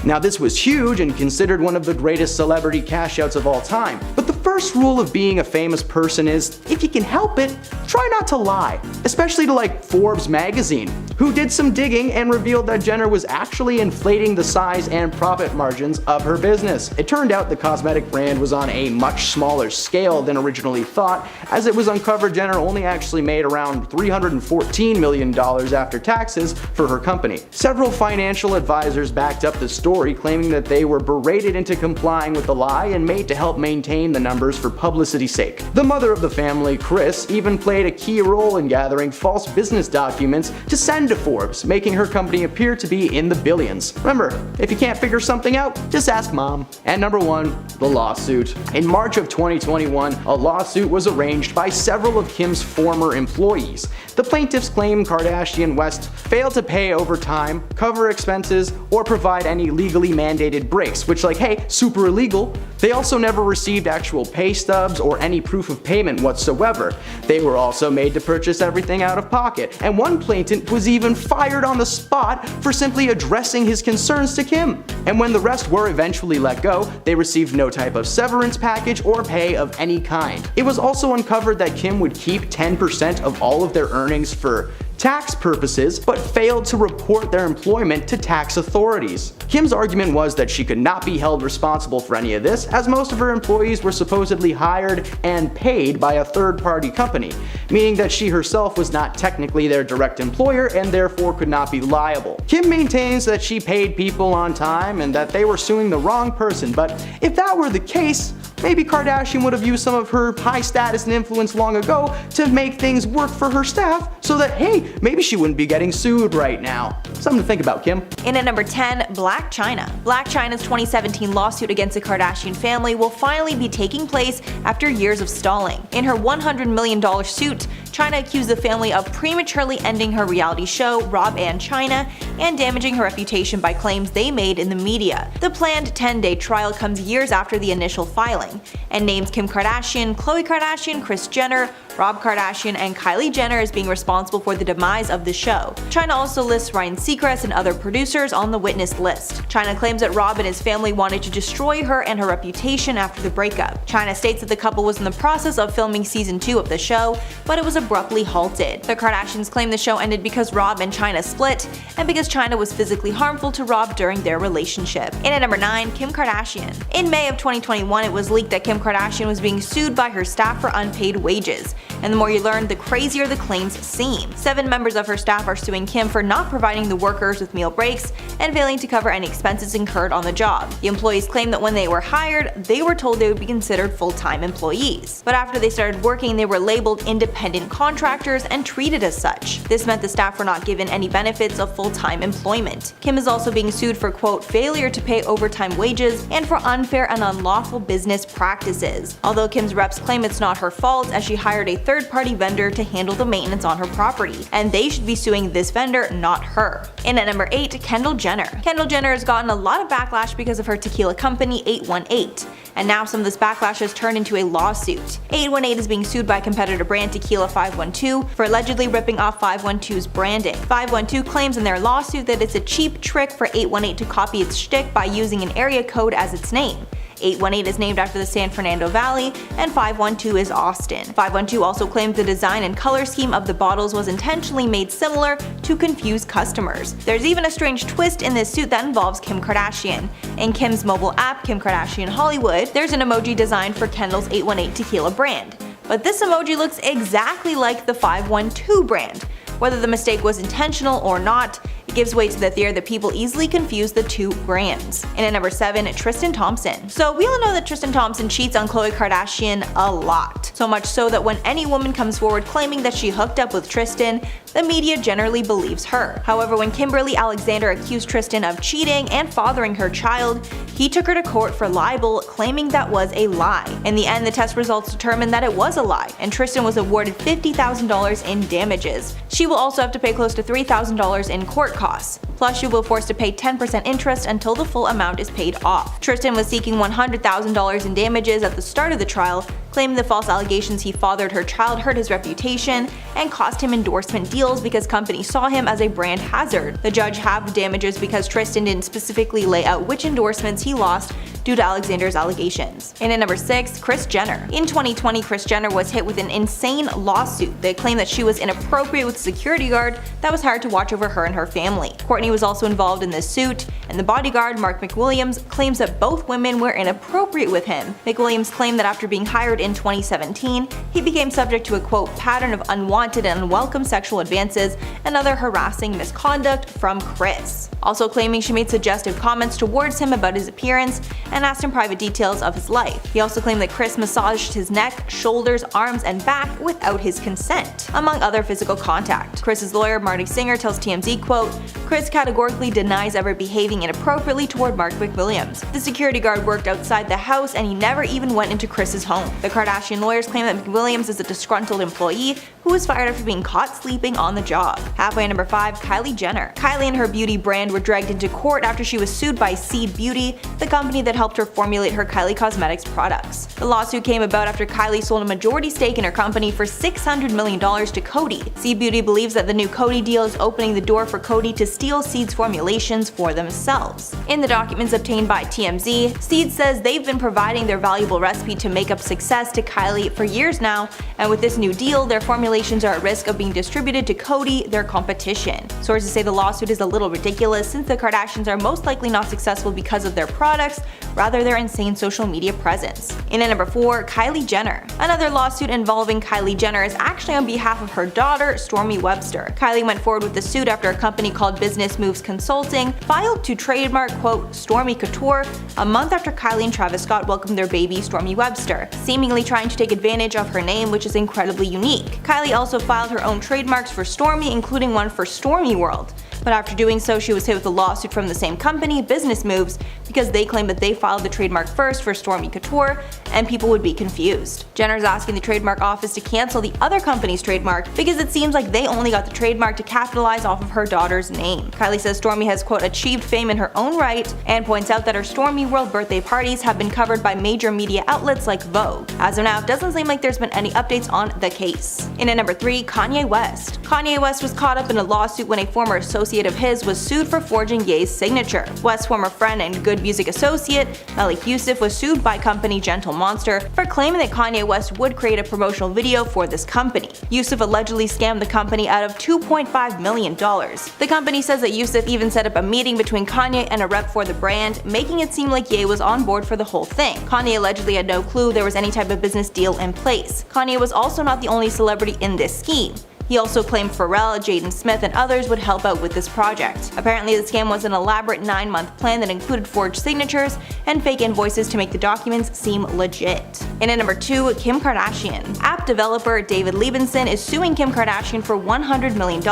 Now, this was huge and considered one of the greatest celebrity cash outs of all time. But the first rule of being a famous person is, if you can help it, try not to lie. Especially to like Forbes magazine, who did some digging and revealed that Jenner was actually inflating the size and profit margins of her business. It turned out the cosmetic brand was on a much smaller scale than originally thought, as it was uncovered Jenner only actually made around $314 million after taxes for her company. Several financial advisors backed up the story, claiming that they were berated into complying with the lie and made to help maintain the numbers for publicity's sake. The mother of the family, Kris, even played a key role in gathering false business documents to send to Forbes, making her company appear to be in the billions. Remember, if you can't figure something out, just ask mom. And number 1, the lawsuit. In March of 2021, a lawsuit was arranged by several of Kim's former employees. The plaintiffs claim Kardashian West failed to pay overtime, cover expenses, or provide any legally mandated breaks, which, like, hey, super illegal. They also never received actual pay stubs or any proof of payment whatsoever. They were also made to purchase everything out of pocket, and one plaintiff was even fired on the spot for simply addressing his concerns to Kim. And when the rest were eventually let go, they received no type of severance package or pay of any kind. It was also uncovered that Kim would keep 10% of all of their earnings for tax purposes, but failed to report their employment to tax authorities. Kim's argument was that she could not be held responsible for any of this, as most of her employees were supposedly hired and paid by a third-party company, meaning that she herself was not technically their direct employer and therefore could not be liable. Kim maintains that she paid people on time and that they were suing the wrong person, but if that were the case, maybe Kardashian would have used some of her high status and influence long ago to make things work for her staff so that, hey, maybe she wouldn't be getting sued right now. Something to think about, Kim. In at number 10, Blac Chyna. Blac Chyna's 2017 lawsuit against the Kardashian family will finally be taking place after years of stalling. In her $100 million suit, China accused the family of prematurely ending her reality show, Rob and China, and damaging her reputation by claims they made in the media. The planned 10-day trial comes years after the initial filing, and names Kim Kardashian, Khloe Kardashian, Kris Jenner, Rob Kardashian, and Kylie Jenner as being responsible for the demise of the show. China also lists Ryan Seacrest and other producers on the witness list. China claims that Rob and his family wanted to destroy her and her reputation after the breakup. China states that the couple was in the process of filming season 2 of the show, but it was abruptly halted. The Kardashians claim the show ended because Rob and China split, and because China was physically harmful to Rob during their relationship. In at number 9, Kim Kardashian. In May of 2021, it was leaked that Kim Kardashian was being sued by her staff for unpaid wages. And the more you learn, the crazier the claims seem. 7 members of her staff are suing Kim for not providing the workers with meal breaks and failing to cover any expenses incurred on the job. The employees claim that when they were hired, they were told they would be considered full-time employees. But after they started working, they were labeled independent contractors and treated as such. This meant the staff were not given any benefits of full-time employment. Kim is also being sued for, quote, failure to pay overtime wages and for unfair and unlawful business practices. Although Kim's reps claim it's not her fault, as she hired a third-party vendor to handle the maintenance on her property, and they should be suing this vendor, not her. In at number 8, Kendall Jenner. Kendall Jenner has gotten a lot of backlash because of her tequila company 818, and now some of this backlash has turned into a lawsuit. 818 is being sued by competitor brand Tequila 512 for allegedly ripping off 512's branding. 512 claims in their lawsuit that it's a cheap trick for 818 to copy its shtick by using an area code as its name. 818 is named after the San Fernando Valley, and 512 is Austin. 512 also claims the design and color scheme of the bottles was intentionally made similar to confuse customers. There's even a strange twist in this suit that involves Kim Kardashian. In Kim's mobile app, Kim Kardashian Hollywood, there's an emoji designed for Kendall's 818 tequila brand. But this emoji looks exactly like the 512 brand. Whether the mistake was intentional or not, it gives way to the theory that people easily confuse the two brands. And at number 7, Tristan Thompson. So we all know that Tristan Thompson cheats on Khloe Kardashian a lot. So much so that when any woman comes forward claiming that she hooked up with Tristan, the media generally believes her. However, when Kimberly Alexander accused Tristan of cheating and fathering her child, he took her to court for libel, claiming that was a lie. In the end, the test results determined that it was a lie, and Tristan was awarded $50,000 in damages. She will also have to pay close to $3,000 in court costs. Plus, she will be forced to pay 10% interest until the full amount is paid off. Tristan was seeking $100,000 in damages at the start of the trial, claiming the false allegations he fathered her child hurt his reputation and cost him endorsement deals because companies saw him as a brand hazard. The judge halved the damages because Tristan didn't specifically lay out which endorsements he lost due to Alexander's allegations. And at number 6, Kris Jenner. In 2020, Kris Jenner was hit with an insane lawsuit that claimed that she was inappropriate with a security guard that was hired to watch over her and her family. Kourtney was also involved in this suit, and the bodyguard, Mark McWilliams, claims that both women were inappropriate with him. McWilliams claimed that after being hired in 2017, he became subject to a, quote, pattern of unwanted and unwelcome sexual advances and other harassing misconduct from Kris. Also claiming she made suggestive comments towards him about his appearance and asked him private details of his life. He also claimed that Kris massaged his neck, shoulders, arms, and back without his consent, among other physical contact. Kris's lawyer, Marty Singer, tells TMZ, quote, Kris categorically denies ever behaving inappropriately toward Mark McWilliams. The security guard worked outside the house and he never even went into Kris's home. The Kardashian lawyers claim that McWilliams is a disgruntled employee who was fired after being caught sleeping on the job. Halfway at number 5, Kylie Jenner. Kylie and her beauty brand were dragged into court after she was sued by Seed Beauty, the company that helped her formulate her Kylie Cosmetics products. The lawsuit came about after Kylie sold a majority stake in her company for $600 million to Coty. Seed Beauty believes that the new Coty deal is opening the door for Coty to steal Seed's formulations for themselves. In the documents obtained by TMZ, Seed says they've been providing their valuable recipe to makeup success to Kylie for years now, and with this new deal, their formulations are at risk of being distributed to Coty, their competition. Sources say the lawsuit is a little ridiculous since the Kardashians are most likely not successful because of their products, rather their insane social media presence. In at number 4, Kylie Jenner. Another lawsuit involving Kylie Jenner is actually on behalf of her daughter, Stormi Webster. Kylie went forward with the suit after a company called Business Moves Consulting filed to trademark, quote, Stormi Couture a month after Kylie and Travis Scott welcomed their baby, Stormi Webster, seemingly trying to take advantage of her name, which is incredibly unique. Kylie also filed her own trademarks for Stormi, including one for Stormy World. But after doing so, she was hit with a lawsuit from the same company, Business Moves, because they claim that they filed the trademark first for Stormy Couture and people would be confused. Jenner's asking the trademark office to cancel the other company's trademark because it seems like they only got the trademark to capitalize off of her daughter's name. Kylie says Stormy has quote achieved fame in her own right and points out that her Stormy World birthday parties have been covered by major media outlets like Vogue. As of now, it doesn't seem like there's been any updates on the case. In at number 3, Kanye West. Kanye West was caught up in a lawsuit when a former associate of his was sued for forging Ye's signature. West's former friend and good music associate, Malik Yusuf, was sued by company Gentle Monster for claiming that Kanye West would create a promotional video for this company. Yusuf allegedly scammed the company out of $2.5 million. The company says that Yusuf even set up a meeting between Kanye and a rep for the brand, making it seem like Ye was on board for the whole thing. Kanye allegedly had no clue there was any type of business deal in place. Kanye was also not the only celebrity in this scheme. He also claimed Pharrell, Jaden Smith, and others would help out with this project. Apparently, the scam was an elaborate 9-month plan that included forged signatures and fake invoices to make the documents seem legit. In at number 2, Kim Kardashian. App developer David Liebenson is suing Kim Kardashian for $100 million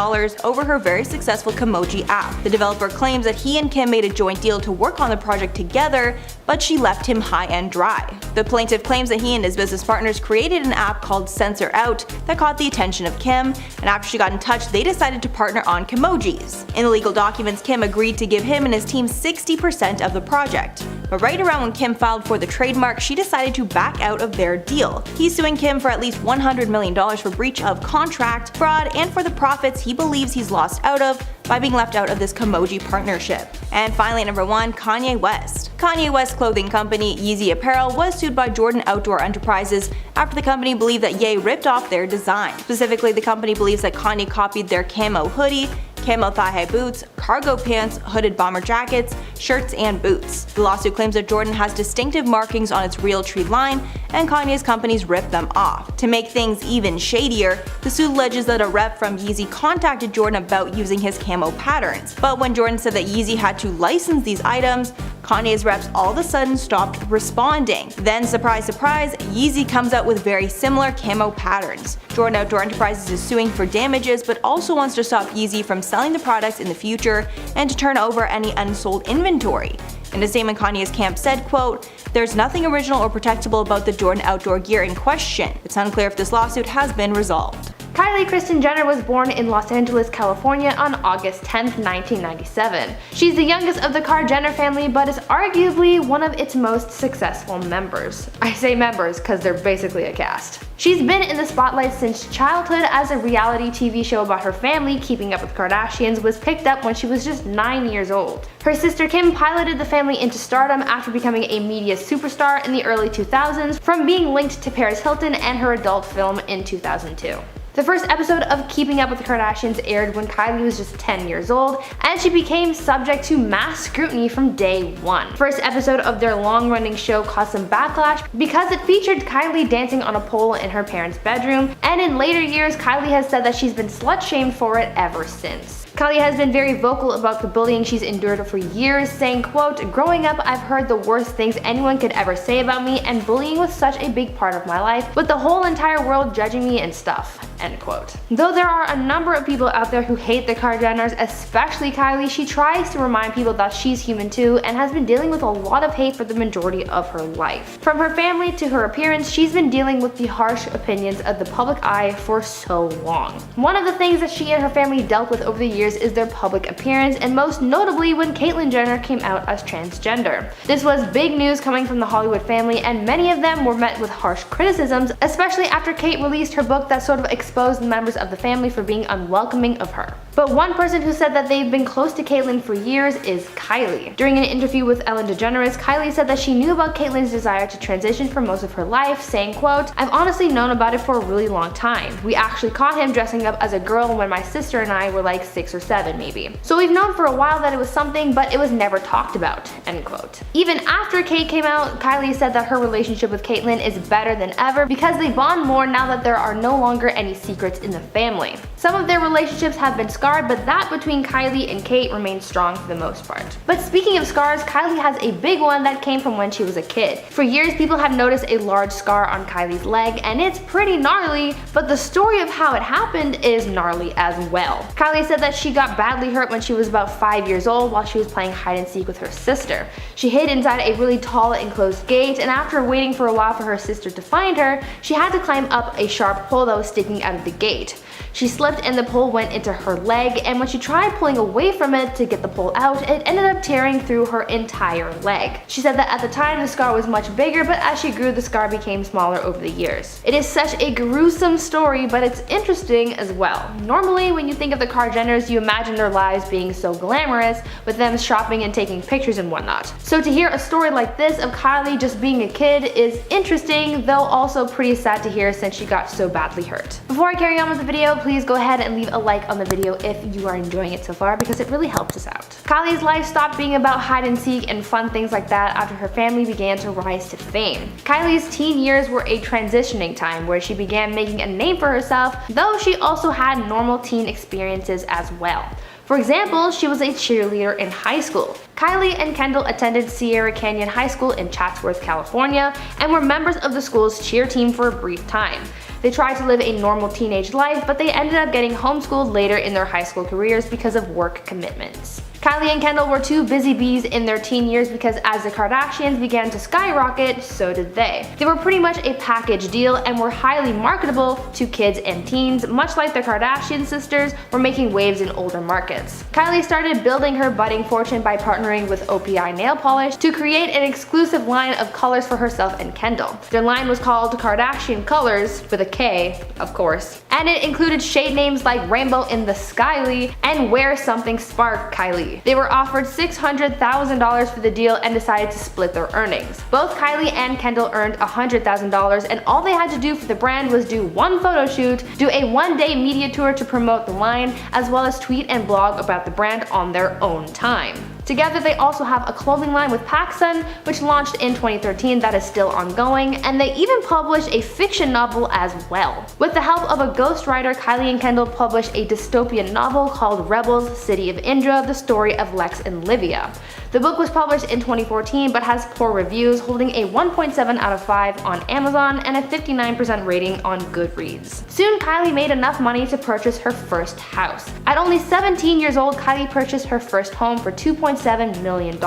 over her very successful Kimoji app. The developer claims that he and Kim made a joint deal to work on the project together, but she left him high and dry. The plaintiff claims that he and his business partners created an app called Censor Out that caught the attention of Kim, and after she got in touch, they decided to partner on Kimojis. In the legal documents, Kim agreed to give him and his team 60% of the project. But right around when Kim filed for the trademark, she decided to back out of their deal. He's suing Kim for at least $100 million for breach of contract, fraud, and for the profits he believes he's lost out of by being left out of this Kimoji partnership. And finally, number 1, Kanye West. Kanye West's clothing company, Yeezy Apparel, was sued by Jordan Outdoor Enterprises after the company believed that Ye ripped off their design. Specifically, the company believes that Kanye copied their camo hoodie, camo thigh-high boots, cargo pants, hooded bomber jackets, shirts, and boots. The lawsuit claims that Jordan has distinctive markings on its Realtree line, and Kanye's companies ripped them off. To make things even shadier, the suit alleges that a rep from Yeezy contacted Jordan about using his camo patterns. But when Jordan said that Yeezy had to license these items, Kanye's reps all of a sudden stopped responding. Then, surprise surprise, Yeezy comes out with very similar camo patterns. Jordan Outdoor Enterprises is suing for damages, but also wants to stop Yeezy from selling the products in the future and to turn over any unsold inventory. In a statement, Kanye's camp said, quote, "There's nothing original or protectable about the Jordan outdoor gear in question. It's unclear if this lawsuit has been resolved." Kylie Kristen Jenner was born in Los Angeles, California on August 10, 1997. She's the youngest of the Jenner family, but is arguably one of its most successful members. I say members because they're basically a cast. She's been in the spotlight since childhood, as a reality TV show about her family, Keeping Up with Kardashians, was picked up when she was just 9 years old. Her sister Kim piloted the family into stardom after becoming a media superstar in the early 2000s, from being linked to Paris Hilton and her adult film in 2002. The first episode of Keeping Up with the Kardashians aired when Kylie was just 10 years old, and she became subject to mass scrutiny from day one. The first episode of their long-running show caused some backlash because it featured Kylie dancing on a pole in her parents' bedroom, and in later years, Kylie has said that she's been slut-shamed for it ever since. Kylie has been very vocal about the bullying she's endured for years, saying, quote, "Growing up, I've heard the worst things anyone could ever say about me, and bullying was such a big part of my life, with the whole entire world judging me and stuff," end quote. Though there are a number of people out there who hate the Jenners, especially Kylie, she tries to remind people that she's human too and has been dealing with a lot of hate for the majority of her life. From her family to her appearance, she's been dealing with the harsh opinions of the public eye for so long. One of the things that she and her family dealt with over the years is their public appearance, and most notably when Caitlyn Jenner came out as transgender. This was big news coming from the Hollywood family, and many of them were met with harsh criticisms, especially after Kate released her book that sort of exposed members of the family for being unwelcoming of her. But one person who said that they've been close to Caitlyn for years is Kylie. During an interview with Ellen DeGeneres, Kylie said that she knew about Caitlyn's desire to transition for most of her life, saying, quote, "I've honestly known about it for a really long time. We actually caught him dressing up as a girl when my sister and I were like 6 or 7 maybe. So we've known for a while that it was something, but it was never talked about," end quote. Even after Kate came out, Kylie said that her relationship with Caitlyn is better than ever because they bond more now that there are no longer any secrets in the family. Some of their relationships have been scarred, but that between Kylie and Kate remains strong for the most part. But speaking of scars, Kylie has a big one that came from when she was a kid. For years, people have noticed a large scar on Kylie's leg, and it's pretty gnarly, but the story of how it happened is gnarly as well. Kylie said that she got badly hurt when she was about 5 years old while she was playing hide and seek with her sister. She hid inside a really tall enclosed gate, and after waiting for a while for her sister to find her, she had to climb up a sharp pole that was sticking out of the gate. She slipped and the pole went into her leg, and when she tried pulling away from it to get the pole out, it ended up tearing through her entire leg. She said that at the time the scar was much bigger, but as she grew the scar became smaller over the years. It is such a gruesome story, but it's interesting as well. Normally when you think of the Kardashians, you imagine their lives being so glamorous, with them shopping and taking pictures and whatnot. So to hear a story like this of Kylie just being a kid is interesting, though also pretty sad to hear since she got so badly hurt. Before I carry on with the video, please go ahead and leave a like on the video if you are enjoying it so far, because it really helps us out. Kylie's life stopped being about hide and seek and fun things like that after her family began to rise to fame. Kylie's teen years were a transitioning time where she began making a name for herself, though she also had normal teen experiences as well. For example, she was a cheerleader in high school. Kylie and Kendall attended Sierra Canyon High School in Chatsworth, California, and were members of the school's cheer team for a brief time. They tried to live a normal teenage life, but they ended up getting homeschooled later in their high school careers because of work commitments. Kylie and Kendall were two busy bees in their teen years because as the Kardashians began to skyrocket, so did they. They were pretty much a package deal and were highly marketable to kids and teens, much like the Kardashian sisters were making waves in older markets. Kylie started building her budding fortune by partnering with OPI nail polish to create an exclusive line of colors for herself and Kendall. Their line was called Kardashian Colors, with a K, of course, and it included shade names like Rainbow in the Skyly and Wear Something Spark Kylie. They were offered $600,000 for the deal and decided to split their earnings. Both Kylie and Kendall earned $100,000, and all they had to do for the brand was do one photo shoot, do a one-day media tour to promote the line, as well as tweet and blog about the brand on their own time. Together they also have a clothing line with PacSun, which launched in 2013 that is still ongoing, and they even published a fiction novel as well. With the help of a ghostwriter, Kylie and Kendall published a dystopian novel called Rebels, City of Indra, the story of Lex and Livia. The book was published in 2014 but has poor reviews, holding a 1.7 out of 5 on Amazon and a 59% rating on Goodreads. Soon Kylie made enough money to purchase her first house. At only 17 years old, Kylie purchased her first home for $2.7 million.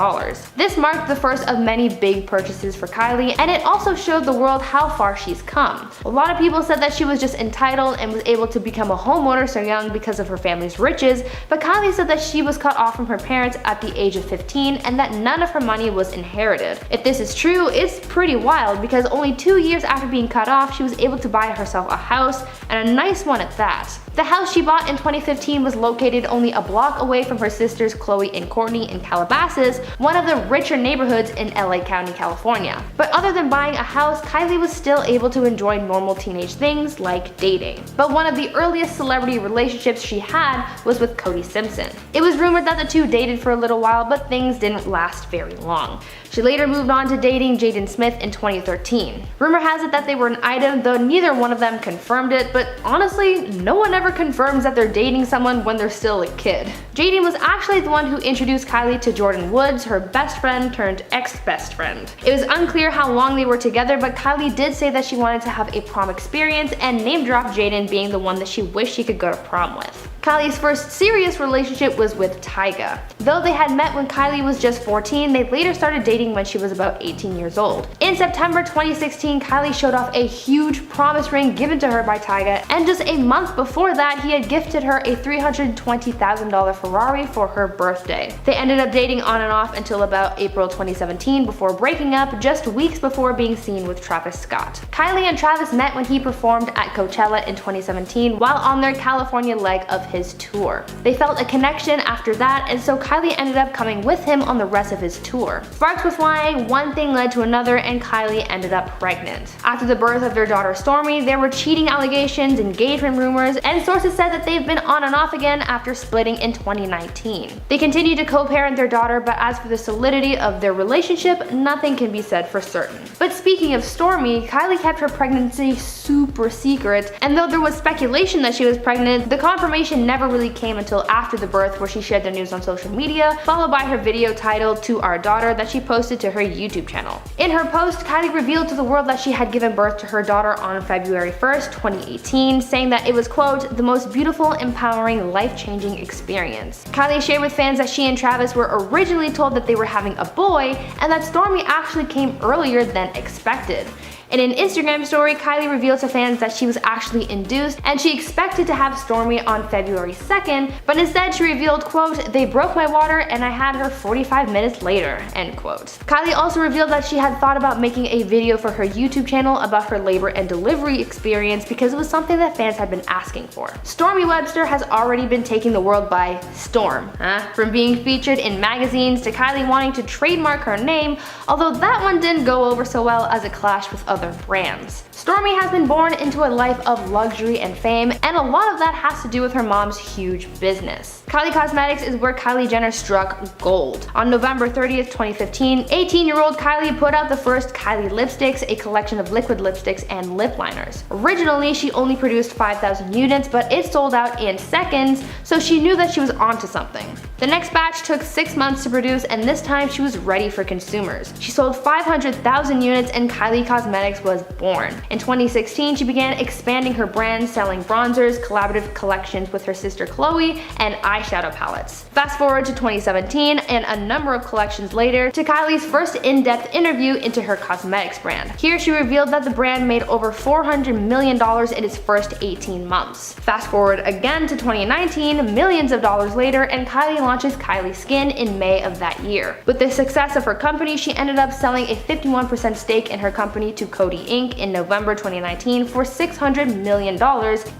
This marked the first of many big purchases for Kylie, and it also showed the world how far she's come. A lot of people said that she was just entitled and was able to become a homeowner so young because of her family's riches, but Kylie said that she was cut off from her parents at the age of 15 and that none of her money was inherited. If this is true, it's pretty wild because only 2 years after being cut off, she was able to buy herself a house, and a nice one at that. The house she bought in 2015 was located only a block away from her sisters Khloe and Kourtney in Calabasas, one of the richer neighborhoods in LA County, California. But other than buying a house, Kylie was still able to enjoy normal teenage things like dating. But one of the earliest celebrity relationships she had was with Cody Simpson. It was rumored that the two dated for a little while, but things didn't last very long. She later moved on to dating Jaden Smith in 2013. Rumor has it that they were an item, though neither one of them confirmed it, but honestly, no one ever confirms that they're dating someone when they're still a kid. Jaden was actually the one who introduced Kylie to Jordan Woods, her best friend turned ex-best friend. It was unclear how long they were together, but Kylie did say that she wanted to have a prom experience and name-dropped Jaden being the one that she wished she could go to prom with. Kylie's first serious relationship was with Tyga. Though they had met when Kylie was just 14, they later started dating when she was about 18 years old. In September 2016, Kylie showed off a huge promise ring given to her by Tyga, and just a month before that, he had gifted her a $320,000 Ferrari for her birthday. They ended up dating on and off until about April 2017 before breaking up just weeks before being seen with Travis Scott. Kylie and Travis met when he performed at Coachella in 2017 while on their California leg of his tour. They felt a connection after that, and so Kylie ended up coming with him on the rest of his tour. Sparks were flying, one thing led to another, and Kylie ended up pregnant. After the birth of their daughter Stormi, there were cheating allegations, engagement rumors, and sources said that they've been on and off again after splitting in 2019. They continue to co-parent their daughter, but as for the solidity of their relationship, nothing can be said for certain. But speaking of Stormi, Kylie kept her pregnancy super secret, and though there was speculation that she was pregnant, the confirmation never really came until after the birth, where she shared the news on social media, followed by her video titled "To Our Daughter" that she posted to her YouTube channel. In her post, Kylie revealed to the world that she had given birth to her daughter on February 1st, 2018, saying that it was, quote, "the most beautiful, empowering, life-changing experience." Kylie shared with fans that she and Travis were originally told that they were having a boy, and that Stormi actually came earlier than expected. In an Instagram story, Kylie revealed to fans that she was actually induced and she expected to have Stormi on February 2nd, but instead she revealed, quote, "they broke my water and I had her 45 minutes later," end quote. Kylie also revealed that she had thought about making a video for her YouTube channel about her labor and delivery experience because it was something that fans had been asking for. Stormi Webster has already been taking the world by storm, from being featured in magazines to Kylie wanting to trademark her name, although that one didn't go over so well as it clashed with other brands. Stormi has been born into a life of luxury and fame, and a lot of that has to do with her mom's huge business. Kylie Cosmetics is where Kylie Jenner struck gold. On November 30th, 2015, 18-year-old Kylie put out the first Kylie lipsticks, a collection of liquid lipsticks and lip liners. Originally, she only produced 5,000 units, but it sold out in seconds, so she knew that she was onto something. The next batch took 6 months to produce, and this time she was ready for consumers. She sold 500,000 units and Kylie Cosmetics was born. In 2016, she began expanding her brand, selling bronzers, collaborative collections with her sister Chloe, and eyeshadow palettes. Fast forward to 2017, and a number of collections later, to Kylie's first in-depth interview into her cosmetics brand. Here she revealed that the brand made over $400 million in its first 18 months. Fast forward again to 2019, millions of dollars later, and Kylie launches Kylie Skin in May of that year. With the success of her company, she ended up selling a 51% stake in her company to Coty Inc. in November 2019 for $600 million,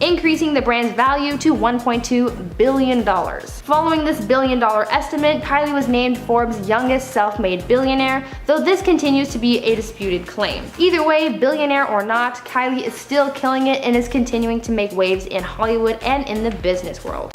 increasing the brand's value to $1.2 billion. Following this billion-dollar estimate, Kylie was named Forbes' youngest self-made billionaire, though this continues to be a disputed claim. Either way, billionaire or not, Kylie is still killing it and is continuing to make waves in Hollywood and in the business world.